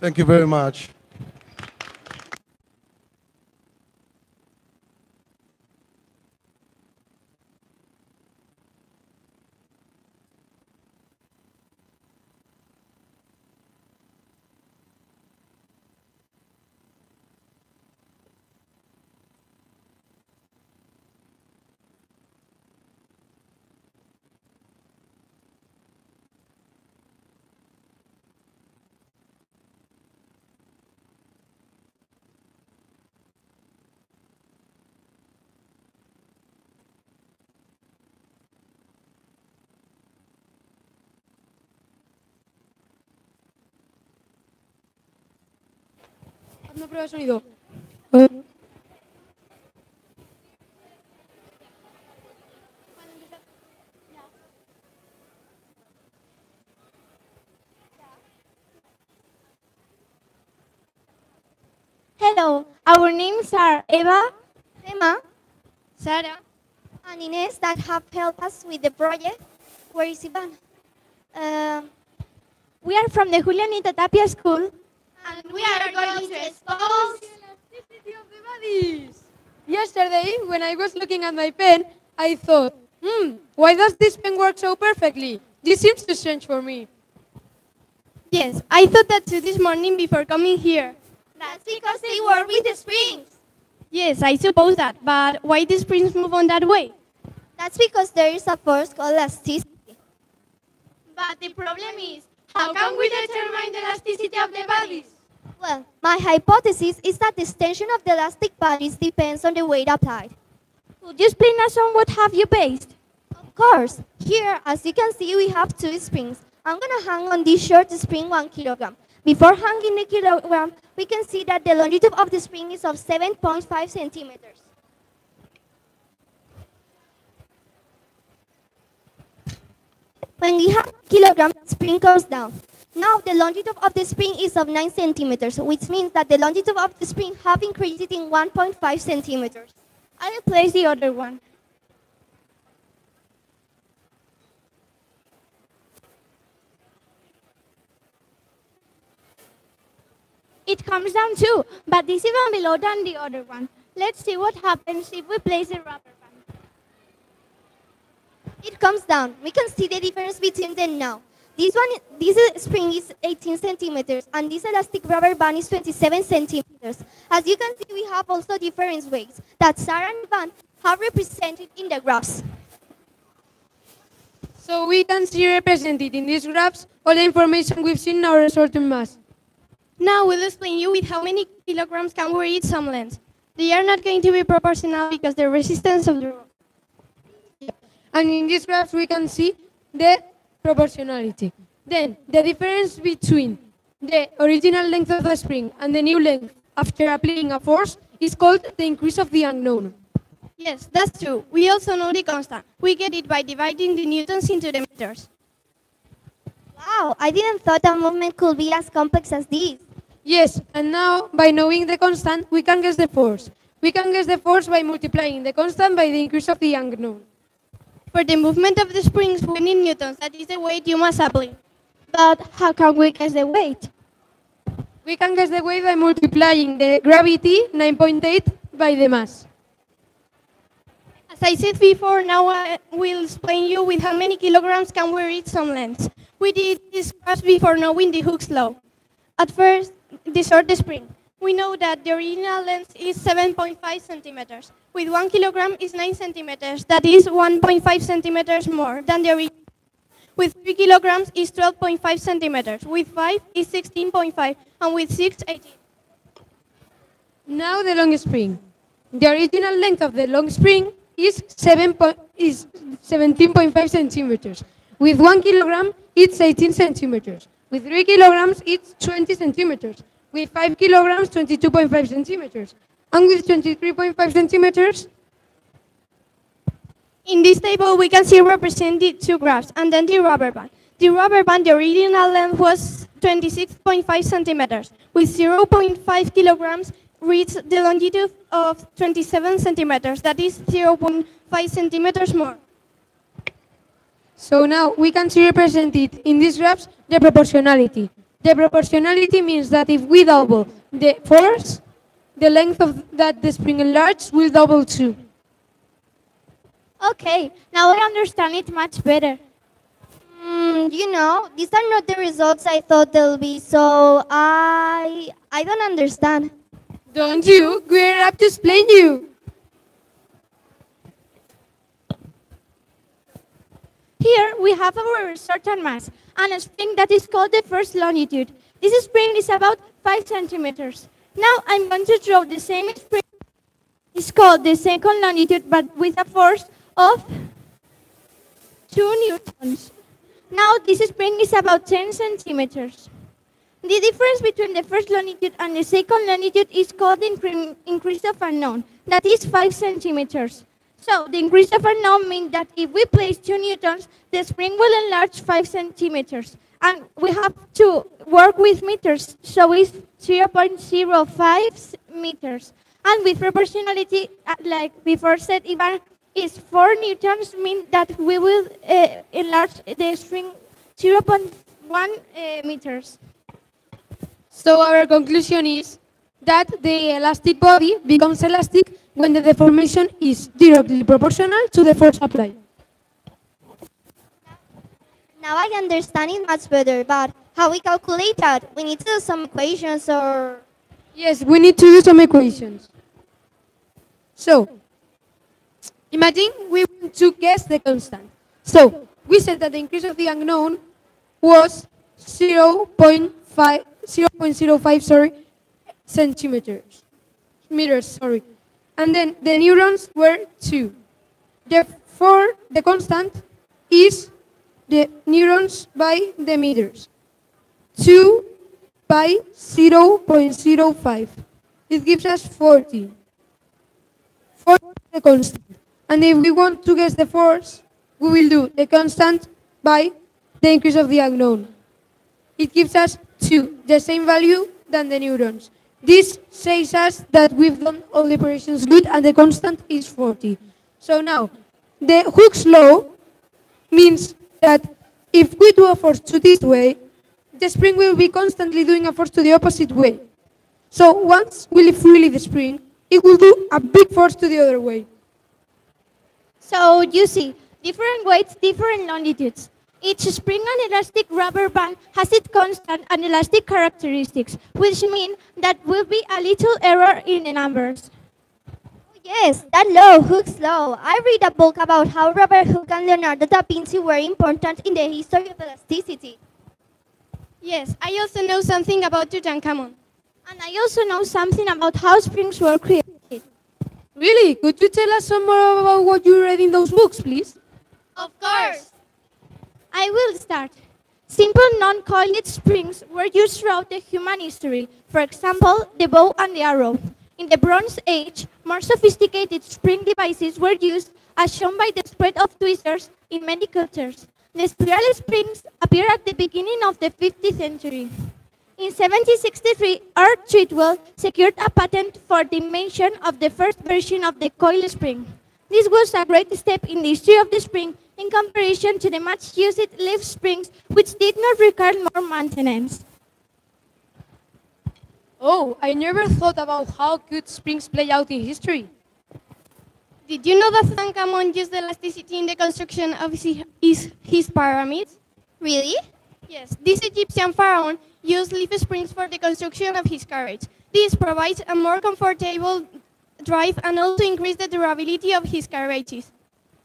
Thank you very much. Una prueba de sonido. Hello, our names are Eva, Emma, Sarah, and Ines that have helped us with the project. Where is Ivan? We are from the Julianita Tapia School, and we are going to expose elasticity of the bodies. Yesterday, when I was looking at my pen, I thought, why does this pen work so perfectly? This seems too strange for me. Yes, I thought that too this morning before coming here. That's because they work with the springs. Yes, I suppose that, but why the springs move on that way? That's because there is a force called elasticity. But the problem is, how can we determine the elasticity of the bodies? Well, my hypothesis is that the extension of the elastic bodies depends on the weight applied. Could you explain us on what have you based? Of course. Here, as you can see, we have two springs. I'm going to hang on this short spring 1 kilogram. Before hanging the kilogram, we can see that the longitude of the spring is of 7.5 centimeters. When we have a kilogram, the spring goes down. Now the longitude of the spring is of 9 centimeters, which means that the longitude of the spring have increased in 1.5 centimeters. I will place the other one. It comes down too, but this is even below than the other one. Let's see what happens if we place a rubber band. It comes down. We can see the difference between them now. This spring is 18 centimeters, and this elastic rubber band is 27 centimeters. As you can see, we have also different weights that Sarah and Ivan have represented in the graphs. So we can see represented in these graphs all the information we've seen in our resulting mass. Now we'll explain you with how many kilograms can we reach some lengths. They are not going to be proportional because the resistance of the rock. And in these graphs we can see the proportionality. Then the difference between the original length of the spring and the new length after applying a force is called the increase of the unknown. Yes, that's true. We also know the constant. We get it by dividing the newtons into the meters. Wow, I didn't thought a movement could be as complex as this. Yes, and now by knowing the constant, we can guess the force. We can guess the force by multiplying the constant by the increase of the unknown. For the movement of the springs, we need newtons. That is the weight you must apply. But how can we guess the weight? We can guess the weight by multiplying the gravity, 9.8, by the mass. As I said before, now I will explain you with how many kilograms can we reach some lengths. We did this graph before knowing the Hooke's law. At first, the short spring. We know that the original length is 7.5 centimeters. With 1 kilogram is 9 centimeters. That is 1.5 centimeters more than the original. With 3 kilograms is 12.5 centimeters. With 5 is 16.5. And with 6, 18. Now the long spring. The original length of the long spring is 17.5 centimeters. With 1 kilogram, it's 18 centimeters. With 3 kilograms, it's 20 centimeters. With 5 kilograms, 22.5 centimeters. And with 23.5 centimeters? In this table, we can see represented two graphs, and then the rubber band. The rubber band, the original length was 26.5 centimeters. With 0.5 kilograms, reached the longitude of 27 centimeters. That is 0.5 centimeters more. So now we can see represented in these graphs the proportionality. The proportionality means that if we double the force, the length of that the spring enlarged will double too. Okay, now I understand it much better. You know, these are not the results I thought they'll be, so I don't understand. Don't you? We're up to explain you. Here we have our resultant mass and a spring that is called the first longitude. This spring is about 5 centimeters. Now I'm going to draw the same spring. It's called the second longitude, but with a force of 2 newtons. Now this spring is about 10 centimeters. The difference between the first longitude and the second longitude is called the increase of unknown. That is 5 centimeters. So the increase of unknown means that if we place 2 newtons, the spring will enlarge 5 centimeters. And we have to work with meters, so it's 0.05 meters. And with proportionality, like before said, Ivan, is 4 newtons mean that we will enlarge the string 0.1 meters. So our conclusion is that the elastic body becomes elastic when the deformation is directly proportional to the force applied. Now I understand it much better, but how we calculate that? We need to do some equations or... Yes, we need to do some equations. So, imagine we want to guess the constant. So, we said that the increase of the unknown was 0.05 meters. And then the neurons were 2. Therefore, the constant is the neurons by the meters. 2 by 0.05. It gives us 40. 40 is the constant. And if we want to guess the force, we will do the constant by the increase of the unknown. It gives us 2, the same value than the neurons. This says us that we've done all the operations good and the constant is 40. So now, the Hooke's law means that if we do a force to this way, the spring will be constantly doing a force to the opposite way. So once we lift freely the spring, it will do a big force to the other way. So you see, different weights, different longitudes. Each spring and elastic rubber band has its constant and elastic characteristics, which mean that will be a little error in the numbers. Yes, that law, Hooke's law. I read a book about how Robert Hooke and Leonardo da Vinci were important in the history of elasticity. Yes, I also know something about Tutankhamun. And I also know something about how springs were created. Really? Could you tell us some more about what you read in those books, please? Of course. I will start. Simple non-coiled springs were used throughout the human history. For example, the bow and the arrow. In the Bronze Age, more sophisticated spring devices were used, as shown by the spread of tweezers in many cultures. The spiral springs appeared at the beginning of the 15th century. In 1763, Art Treadwell secured a patent for the invention of the first version of the coil spring. This was a great step in the history of the spring in comparison to the much used leaf springs, which did not require more maintenance. Oh, I never thought about how could springs play out in history. Did you know that Tutankhamun used elasticity in the construction of his pyramids? Really? Yes, this Egyptian pharaoh used leaf springs for the construction of his carriage. This provides a more comfortable drive and also increased the durability of his carriages.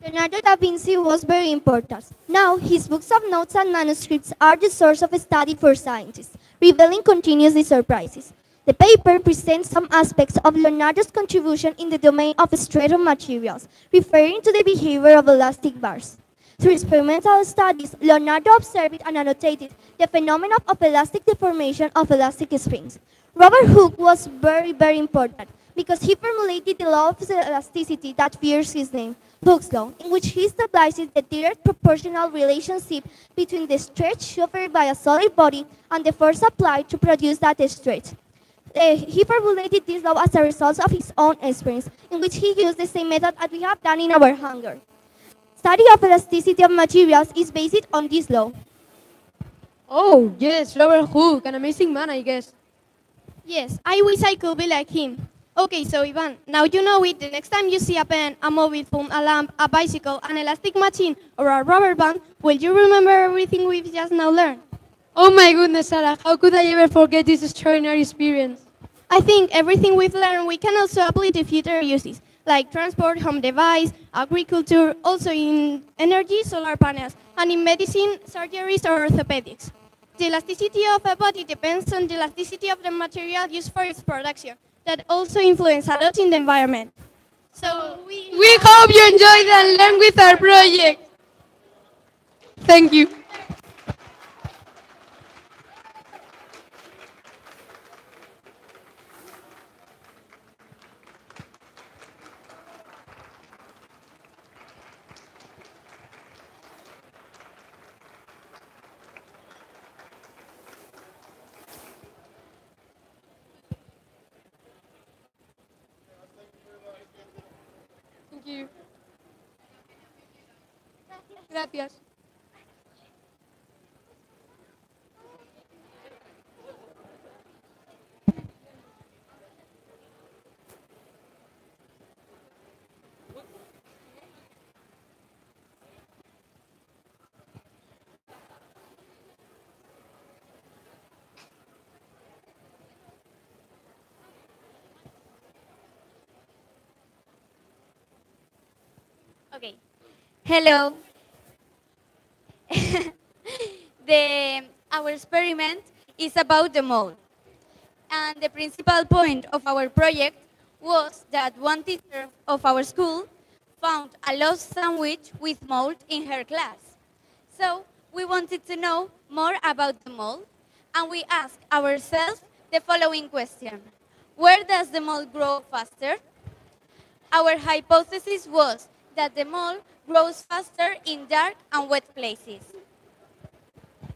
Leonardo da Vinci was very important. Now, his books of notes and manuscripts are the source of study for scientists, revealing continuously surprises. The paper presents some aspects of Leonardo's contribution in the domain of stratum materials, referring to the behavior of elastic bars. Through experimental studies, Leonardo observed and annotated the phenomenon of elastic deformation of elastic springs. Robert Hooke was very important because he formulated the law of elasticity that bears his name, Hooke's law, in which he establishes the direct proportional relationship between the stretch suffered by a solid body and the force applied to produce that stretch. He formulated this law as a result of his own experience, in which he used the same method as we have done in our hangar. Study of elasticity of materials is based on this law. Oh, yes, Robert Hooke, an amazing man, I guess. Yes, I wish I could be like him. Okay, so Ivan, now you know it. The next time you see a pen, a mobile phone, a lamp, a bicycle, an elastic machine, or a rubber band, will you remember everything we've just now learned? Oh my goodness, Sarah, how could I ever forget this extraordinary experience? I think everything we've learned we can also apply to future uses, like transport, home device, agriculture, also in energy, solar panels, and in medicine, surgeries, or orthopedics. The elasticity of a body depends on the elasticity of the material used for its production, that also influence a lot in the environment. So we hope you enjoyed and learned with our project. Thank you. Gracias. Okay. Hello. Our experiment is about the mold. And the principal point of our project was that one teacher of our school found a lost sandwich with mold in her class. So we wanted to know more about the mold, and we asked ourselves the following question. Where does the mold grow faster? Our hypothesis was that the mold grows faster in dark and wet places.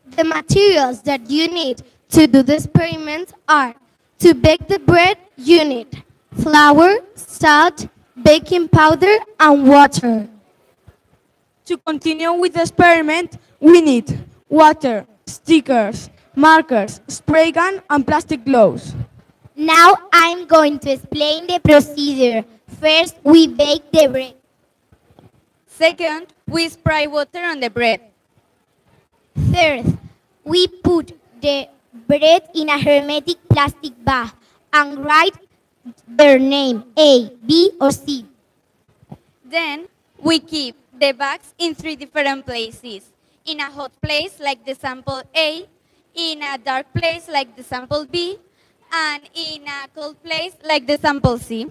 The materials that you need to do the experiment are: to bake the bread, you need flour, salt, baking powder, and water. To continue with the experiment, we need water, stickers, markers, spray gun, and plastic gloves. Now I'm going to explain the procedure. First, we bake the bread. Second, we spray water on the bread. Third, we put the bread in a hermetic plastic bag and write their name, A, B, or C. Then we keep the bags in 3 different places. In a hot place like the sample A, in a dark place like the sample B, and in a cold place like the sample C.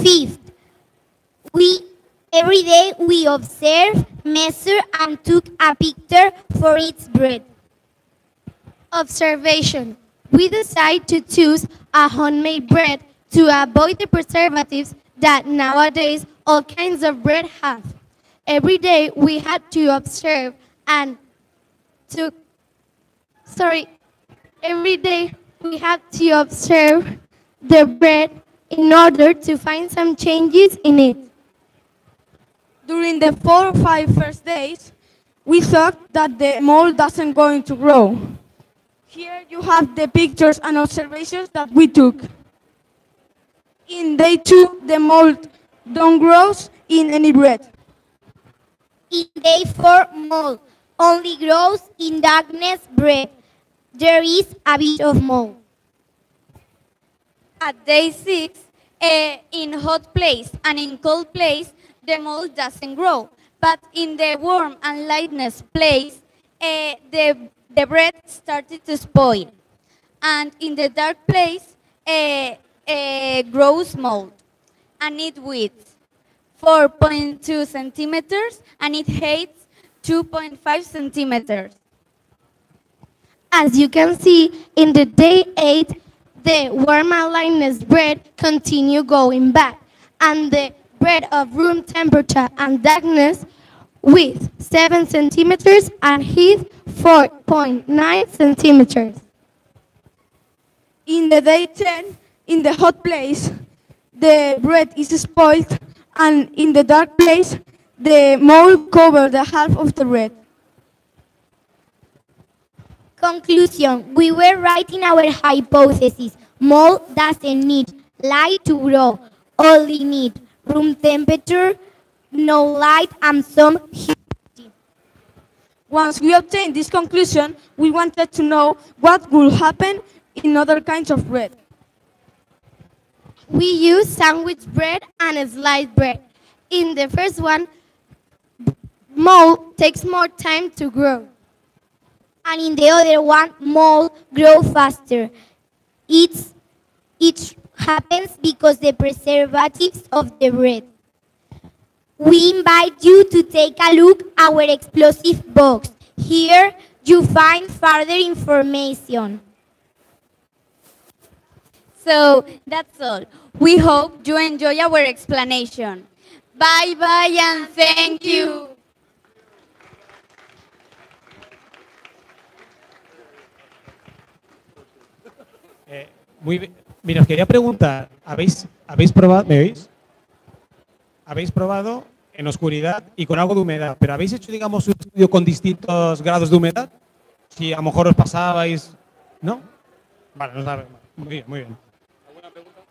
Fifth, every day we observe, measure, and took a picture for each bread. Observation. We decide to choose a homemade bread to avoid the preservatives that nowadays all kinds of bread have. Every day we had to observe and every day we had to observe the bread in order to find some changes in it. During the 4 or 5 first days, we thought that the mold doesn't going to grow. Here you have the pictures and observations that we took. In day 2, the mold don't grow in any bread. In day 4, mold only grows in darkness bread. There is a bit of mold. At day 6, in hot place and in cold place, the mold doesn't grow. But in the warm and lightness place, the bread started to spoil. And in the dark place, grows mold. And it width 4.2 centimeters and it height 2.5 centimeters. As you can see, in the day 8, the warm and lightness bread continue going back, and the bread of room temperature and darkness width 7 centimeters and height 4.9 centimeters. In the day 10, in the hot place, the bread is spoiled, and in the dark place, the mold covers the half of the bread. Conclusion. We were right in our hypothesis. Mold doesn't need light to grow. Only need room temperature, no light, and some humidity. Once we obtained this conclusion, we wanted to know what would happen in other kinds of bread. We use sandwich bread and sliced bread. In the first one, mold takes more time to grow. And in the other one, mold grows faster. It happens because the preservatives of the bread. We invite you to take a look at our explosive box. Here you find further information. So that's all. We hope you enjoy our explanation. Bye bye and thank you. Muy bien. Mira, os quería preguntar, ¿habéis probado, me oís? ¿Habéis probado en oscuridad y con algo de humedad. Pero ¿habéis hecho, digamos, un estudio con distintos grados de humedad? Si a lo mejor os pasabais, ¿no? Vale, no sabemos. Muy bien, muy bien. ¿Alguna pregunta?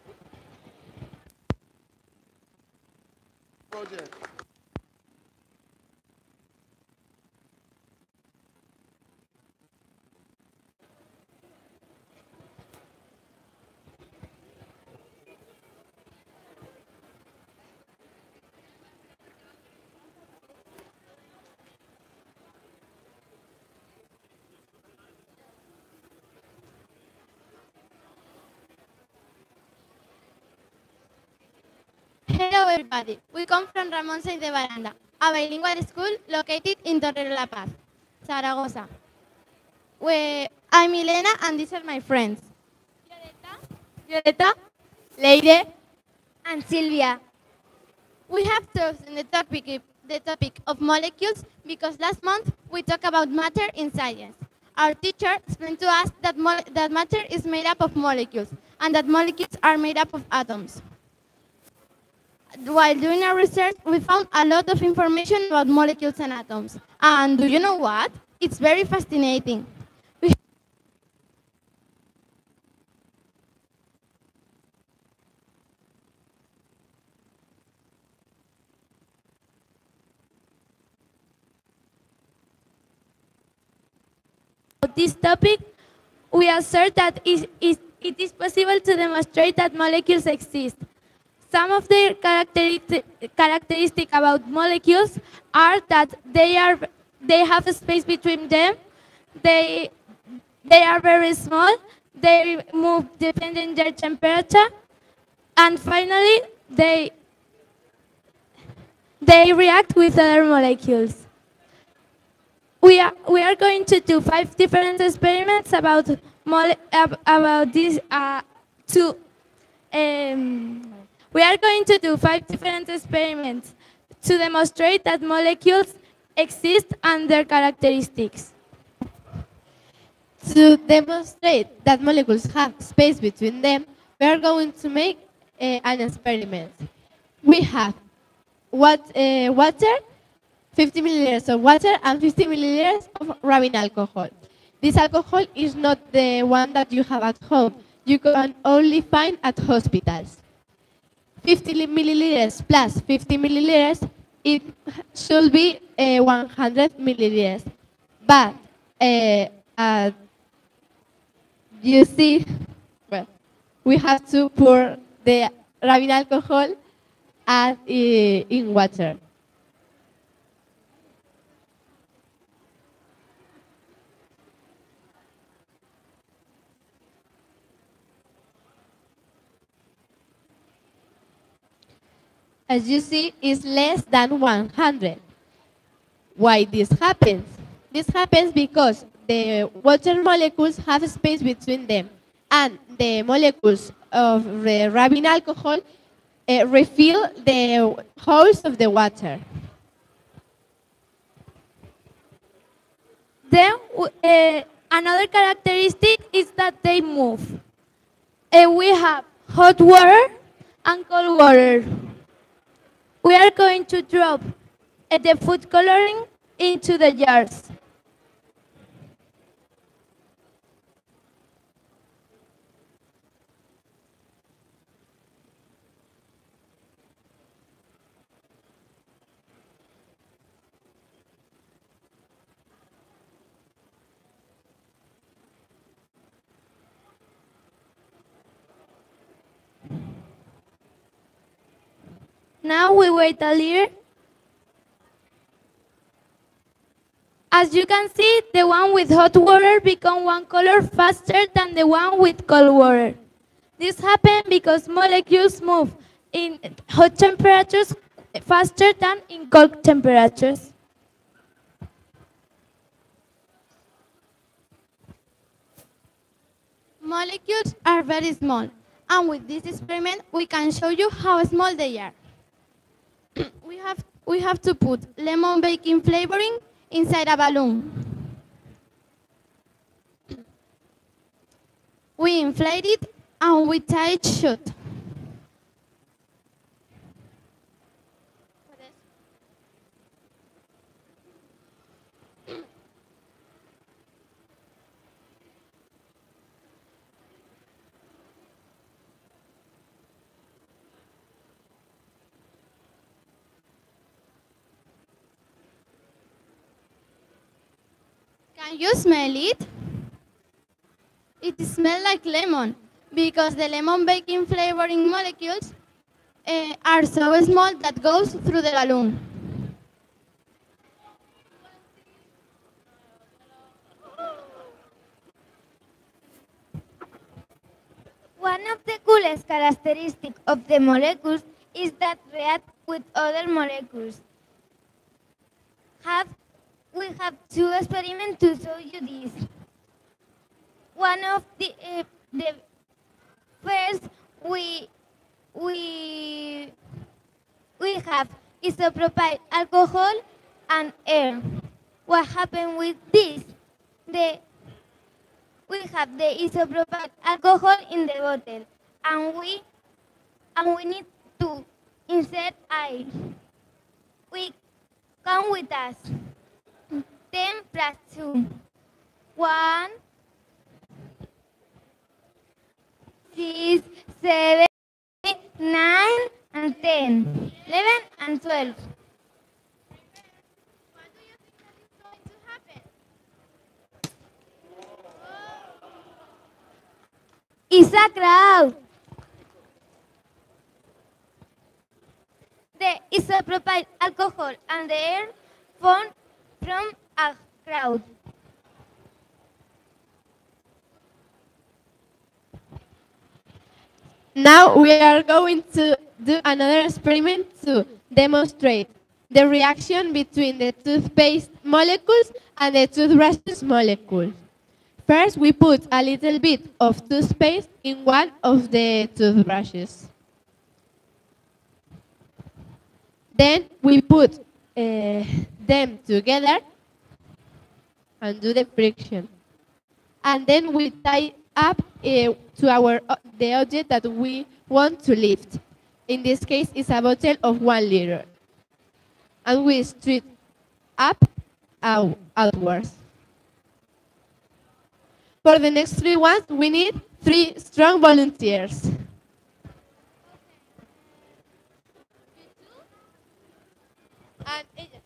Hello everybody, we come from Ramón Sainz de Baranda, a bilingual school located in Torrero La Paz, Zaragoza. I'm Milena and these are my friends. Violeta, Leire, and Silvia. We have chosen the topic of molecules because last month we talked about matter in science. Our teacher explained to us that matter is made up of molecules and that molecules are made up of atoms. While doing our research, we found a lot of information about molecules and atoms. And do you know what? It's very fascinating. This topic, we assert that it is possible to demonstrate that molecules exist. Some of the characteristics about molecules are that they have a space between them, they are very small, they move depending on their temperature, and finally they react with other molecules. We are going to do 5 different experiments about these two. We are going to do 5 different experiments to demonstrate that molecules exist and their characteristics. To demonstrate that molecules have space between them, we are going to make an experiment. We have water, 50 milliliters of water and 50 milliliters of rubbing alcohol. This alcohol is not the one that you have at home. You can only find at hospitals. 50 milliliters plus 50 milliliters, it should be 100 milliliters. But you see, well, we have to pour the rubbing alcohol in water. As you see, it's less than 100. Why this happens? This happens because the water molecules have a space between them, and the molecules of the rubbing alcohol refill the holes of the water. Then another characteristic is that they move. We have hot water and cold water. We are going to drop the food coloring into the jars. Now we wait a little. As you can see, the one with hot water becomes one color faster than the one with cold water. This happens because molecules move in hot temperatures faster than in cold temperatures. Molecules are very small, and with this experiment, we can show you how small they are. We have to put lemon baking flavoring inside a balloon. We inflate it and we tie it shut. Can you smell it? It smells like lemon because the lemon baking flavoring molecules are so small that goes through the balloon. One of the coolest characteristics of the molecules is that react with other molecules. We have two experiments to show you this. One of the first we have isopropyl alcohol and air. What happened with this? We have the isopropyl alcohol in the bottle, and we need to insert air. We come with us. 10 plus 2. 1, 6, 7, 9, and 10. 11 and 12. It's a crowd. The isopropyl alcohol and the air formed from a crowd. Now we are going to do another experiment to demonstrate the reaction between the toothpaste molecules and the toothbrushes molecules. First, we put a little bit of toothpaste in one of the toothbrushes. Then we put them together and do the friction. And then we tie up to the object that we want to lift. In this case, it's a bottle of 1 liter. And we straight up outwards. For the next 3 ones, we need 3 strong volunteers. And ella.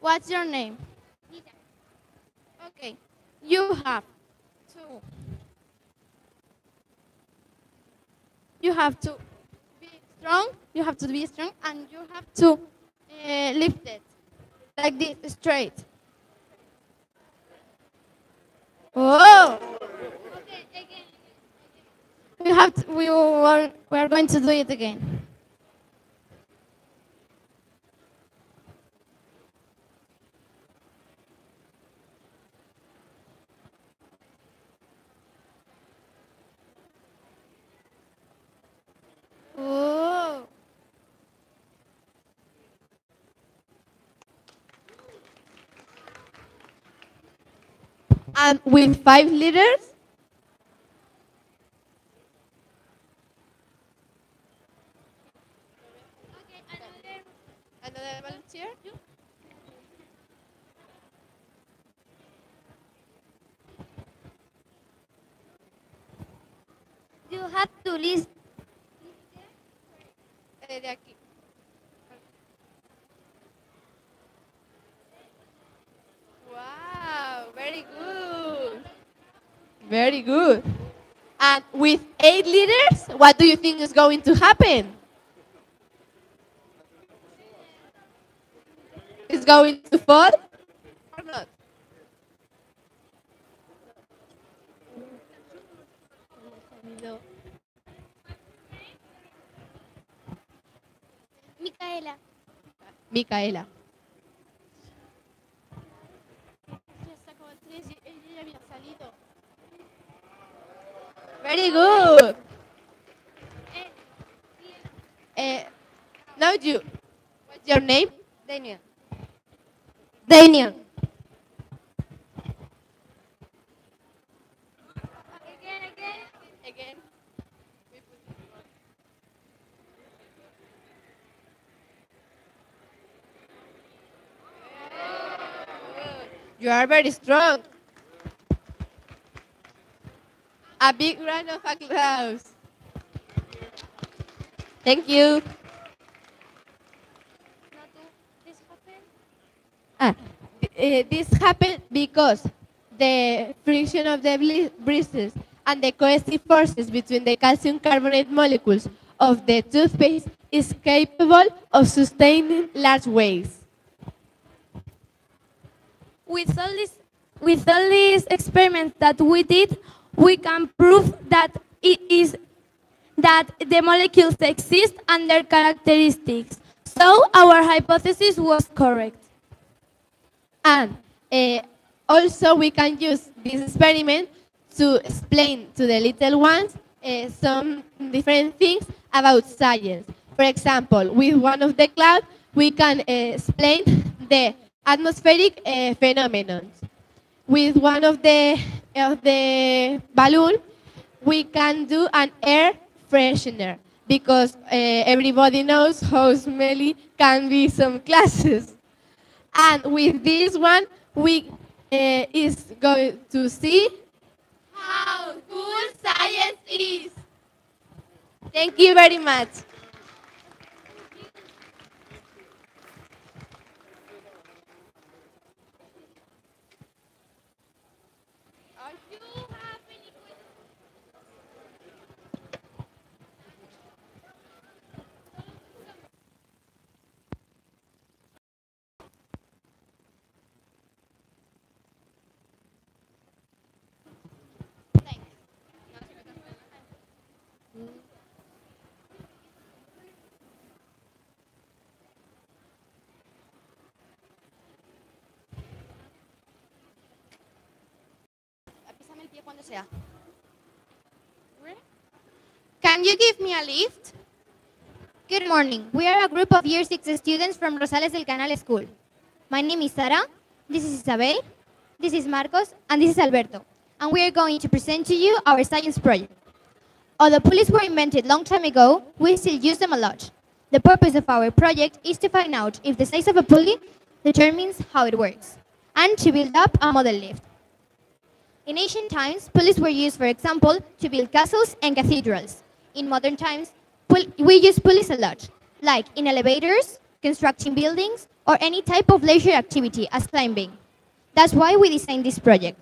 What's your name? Okay, you have to. You have to be strong. You have to be strong, and you have to lift it like this, straight. Oh! Okay, again. We are going to do it again. Oh. And with 5 liters, another volunteer. You have to list. De aquí. Wow, very good. Very good. And with 8 liters, what do you think is going to happen? Is going to fall or not? No. Micaela. Micaela. Very good. Now you. What's your name? Daniel. Daniel. Again. You are very strong. A big round of applause. Thank you. This happened because the friction of the breezes and the cohesive forces between the calcium carbonate molecules of the toothpaste is capable of sustaining large waves. With all these experiments that we did, we can prove that that the molecules exist and their characteristics. So our hypothesis was correct. And also we can use this experiment to explain to the little ones some different things about science. For example, with one of the clouds, we can explain the atmospheric phenomenon. With one of the balloon, we can do an air freshener because everybody knows how smelly can be some classes. And with this one, we is going to see How cool science is! Thank you very much. Can you give me a lift? Good morning. We are a group of Year 6 students from Rosales del Canal School. My name is Sara, this is Isabel, this is Marcos, and this is Alberto. And we are going to present to you our science project. Although pulleys were invented long time ago, we still use them a lot. The purpose of our project is to find out if the size of a pulley determines how it works, and to build up a model lift. In ancient times, pulleys were used, for example, to build castles and cathedrals. In modern times, we use pulleys a lot, like in elevators, constructing buildings, or any type of leisure activity as climbing. That's why we designed this project.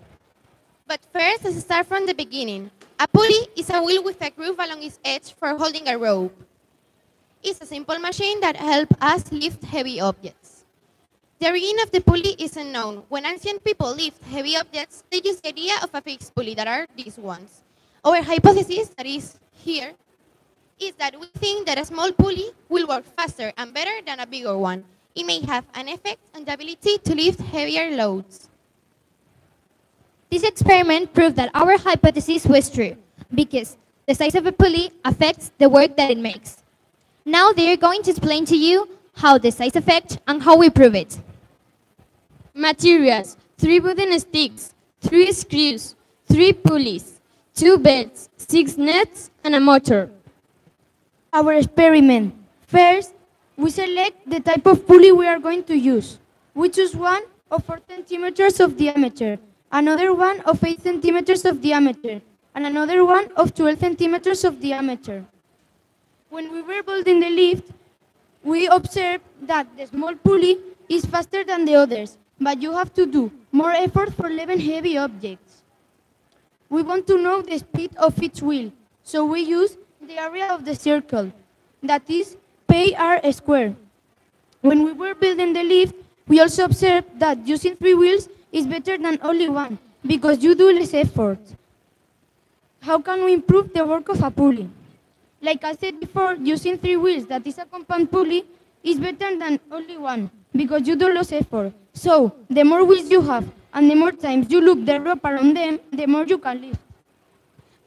But first, let's start from the beginning. A pulley is a wheel with a groove along its edge for holding a rope. It's a simple machine that helps us lift heavy objects. The origin of the pulley is unknown. When ancient people lift heavy objects, they used the idea of a fixed pulley that are these ones. Our hypothesis, that is here, is that we think that a small pulley will work faster and better than a bigger one. It may have an effect on the ability to lift heavier loads. This experiment proved that our hypothesis was true, because the size of a pulley affects the work that it makes. Now they are going to explain to you how the size affects and how we prove it. Materials: 3 wooden sticks, 3 screws, 3 pulleys, 2 belts, 6 nuts, and a motor. Our experiment. First, we select the type of pulley we are going to use. We choose one of 4 centimeters of diameter, another one of 8 centimeters of diameter, and another one of 12 centimeters of diameter. When we were building the lift, we observed that the small pulley is faster than the others, but you have to do more effort for lifting heavy objects. We want to know the speed of each wheel, so we use the area of the circle, that is pi r squared. When we were building the lift, we also observed that using 3 wheels is better than only one, because you do less effort. How can we improve the work of a pulley? Like I said before, using 3 wheels, that is a compound pulley, is better than only one, because you do less effort. So, the more wheels you have, and the more times you loop the rope around them, the more you can lift.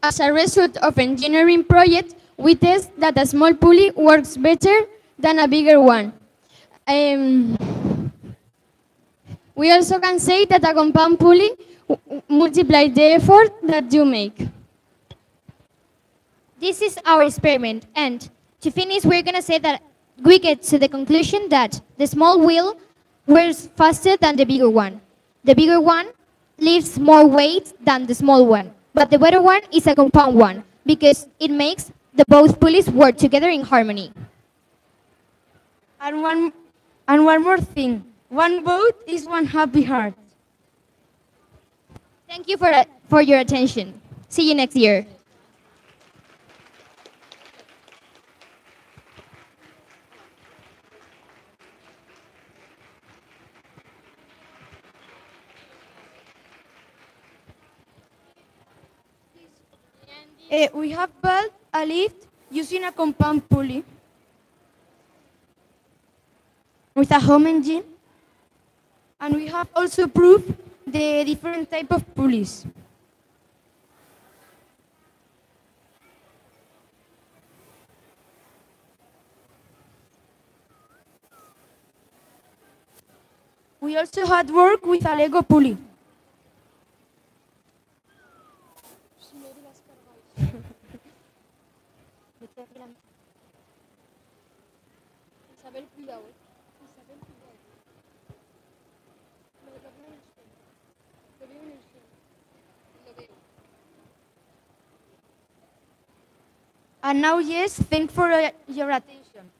As a result of engineering project, we test that a small pulley works better than a bigger one. We also can say that a compound pulley multiplies the effort that you make. This is our experiment, and to finish, we're going to say that we get to the conclusion that the small wheel works faster than the bigger one. The bigger one lifts more weight than the small one, but the better one is a compound one, because it makes the both pulleys work together in harmony. And one more thing. One boat is one happy heart. Thank you for your attention. See you next year. We have built a lift using a compound pulley with a home engine, and we have also proved the different type of pulleys. We also had work with a Lego pulley. And now, yes, thanks for your attention.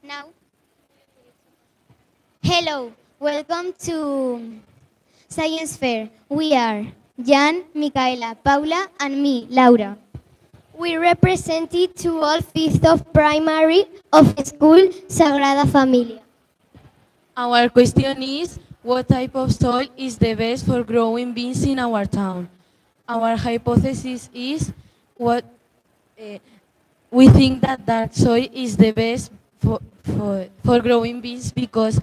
Now, hello, welcome to Science Fair. We are Jan, Micaela, Paula, and me, Laura. We represented to all 5th of primary of school Sagrada Familia. Our question is, what type of soil is the best for growing beans in our town? Our hypothesis is we think that dark soil is the best for growing beans because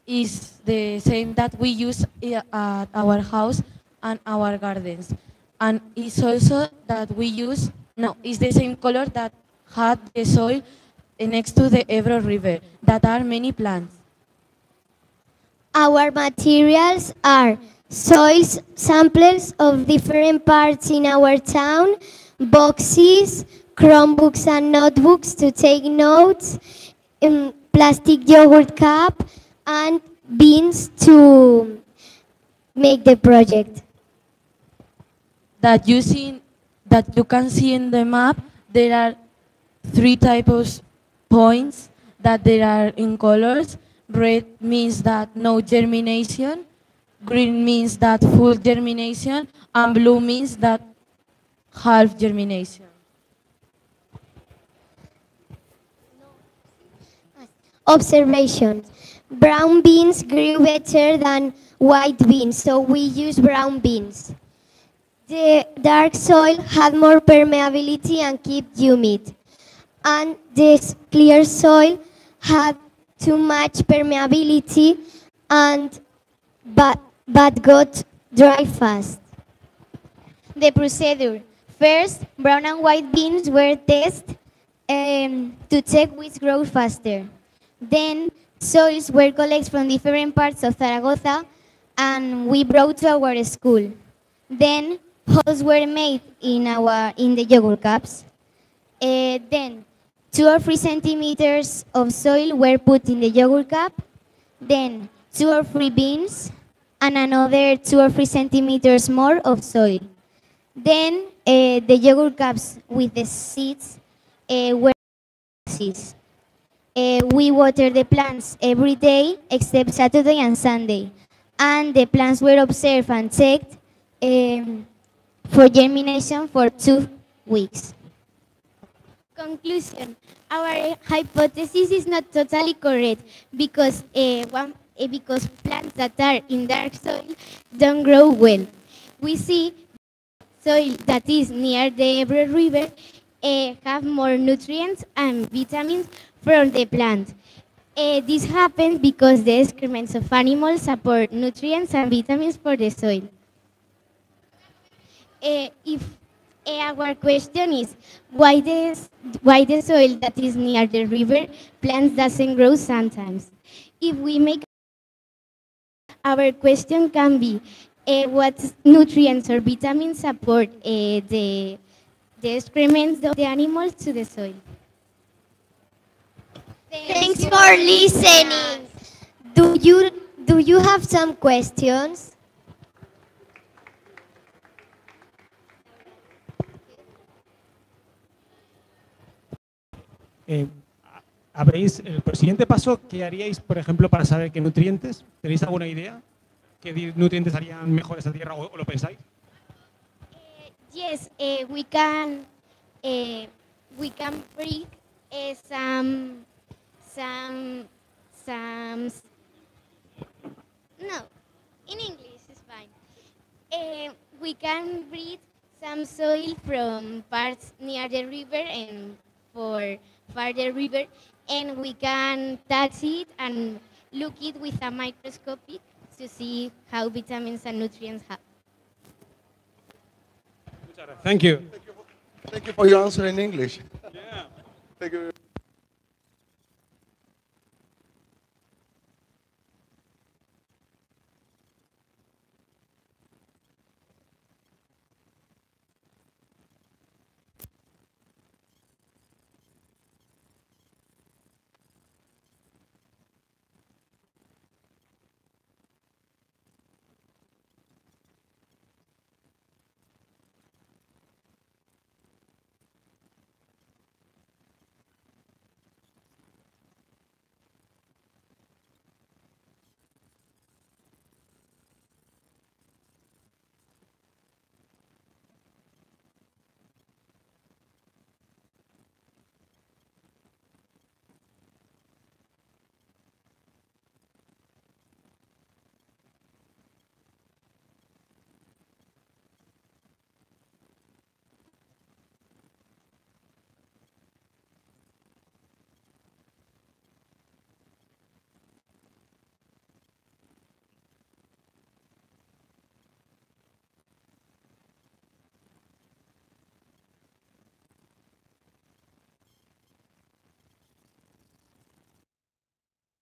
it's the same that we use at our house and our gardens. And it's also that we use, it's the same color that had the soil next to the Ebro River, that are many plants. Our materials are soils, samples of different parts in our town, boxes, Chromebooks and notebooks to take notes, plastic yogurt cup, and beans to make the project. That you can see in the map, there are 3 types of points that there are in colors. Red means that no germination, green means that full germination, and blue means that half germination. Observations. Brown beans grew better than white beans, so we use brown beans. The dark soil had more permeability and kept humid. And this clear soil had too much permeability but got dry fast. The procedure. First, brown and white beans were tested to check which grows faster. Then soils were collected from different parts of Zaragoza and we brought to our school. Then holes were made in the yogurt cups. Then 2 or 3 centimeters of soil were put in the yogurt cup. Then 2 or 3 beans and another 2 or 3 centimeters more of soil. Then the yogurt cups with the seeds were seeds. We water the plants every day except Saturday and Sunday. And the plants were observed and checked for germination for 2 weeks. Conclusion. Our hypothesis is not totally correct because plants that are in dark soil don't grow well. We see soil that is near the Ebro River have more nutrients and vitamins from the plant. This happens because the excrements of animals support nutrients and vitamins for the soil. If our question is why the soil that is near the river plants doesn't grow sometimes. If we make our question can be what nutrients or vitamins support the excrements of the animals to the soil. Thanks for listening. Do you have some questions? ¿Habréis el siguiente paso? ¿Qué haríais, por ejemplo, para saber qué nutrientes? ¿Tenéis alguna idea? ¿Qué nutrientes harían mejor esa tierra o lo pensáis? Yes, we can breed some no, in English is fine. We can breed some soil from parts near the river and for farther river, and we can touch it and look it with a microscope to see how vitamins and nutrients have. Thank you. Thank you for your answer in English. Yeah. Thank you.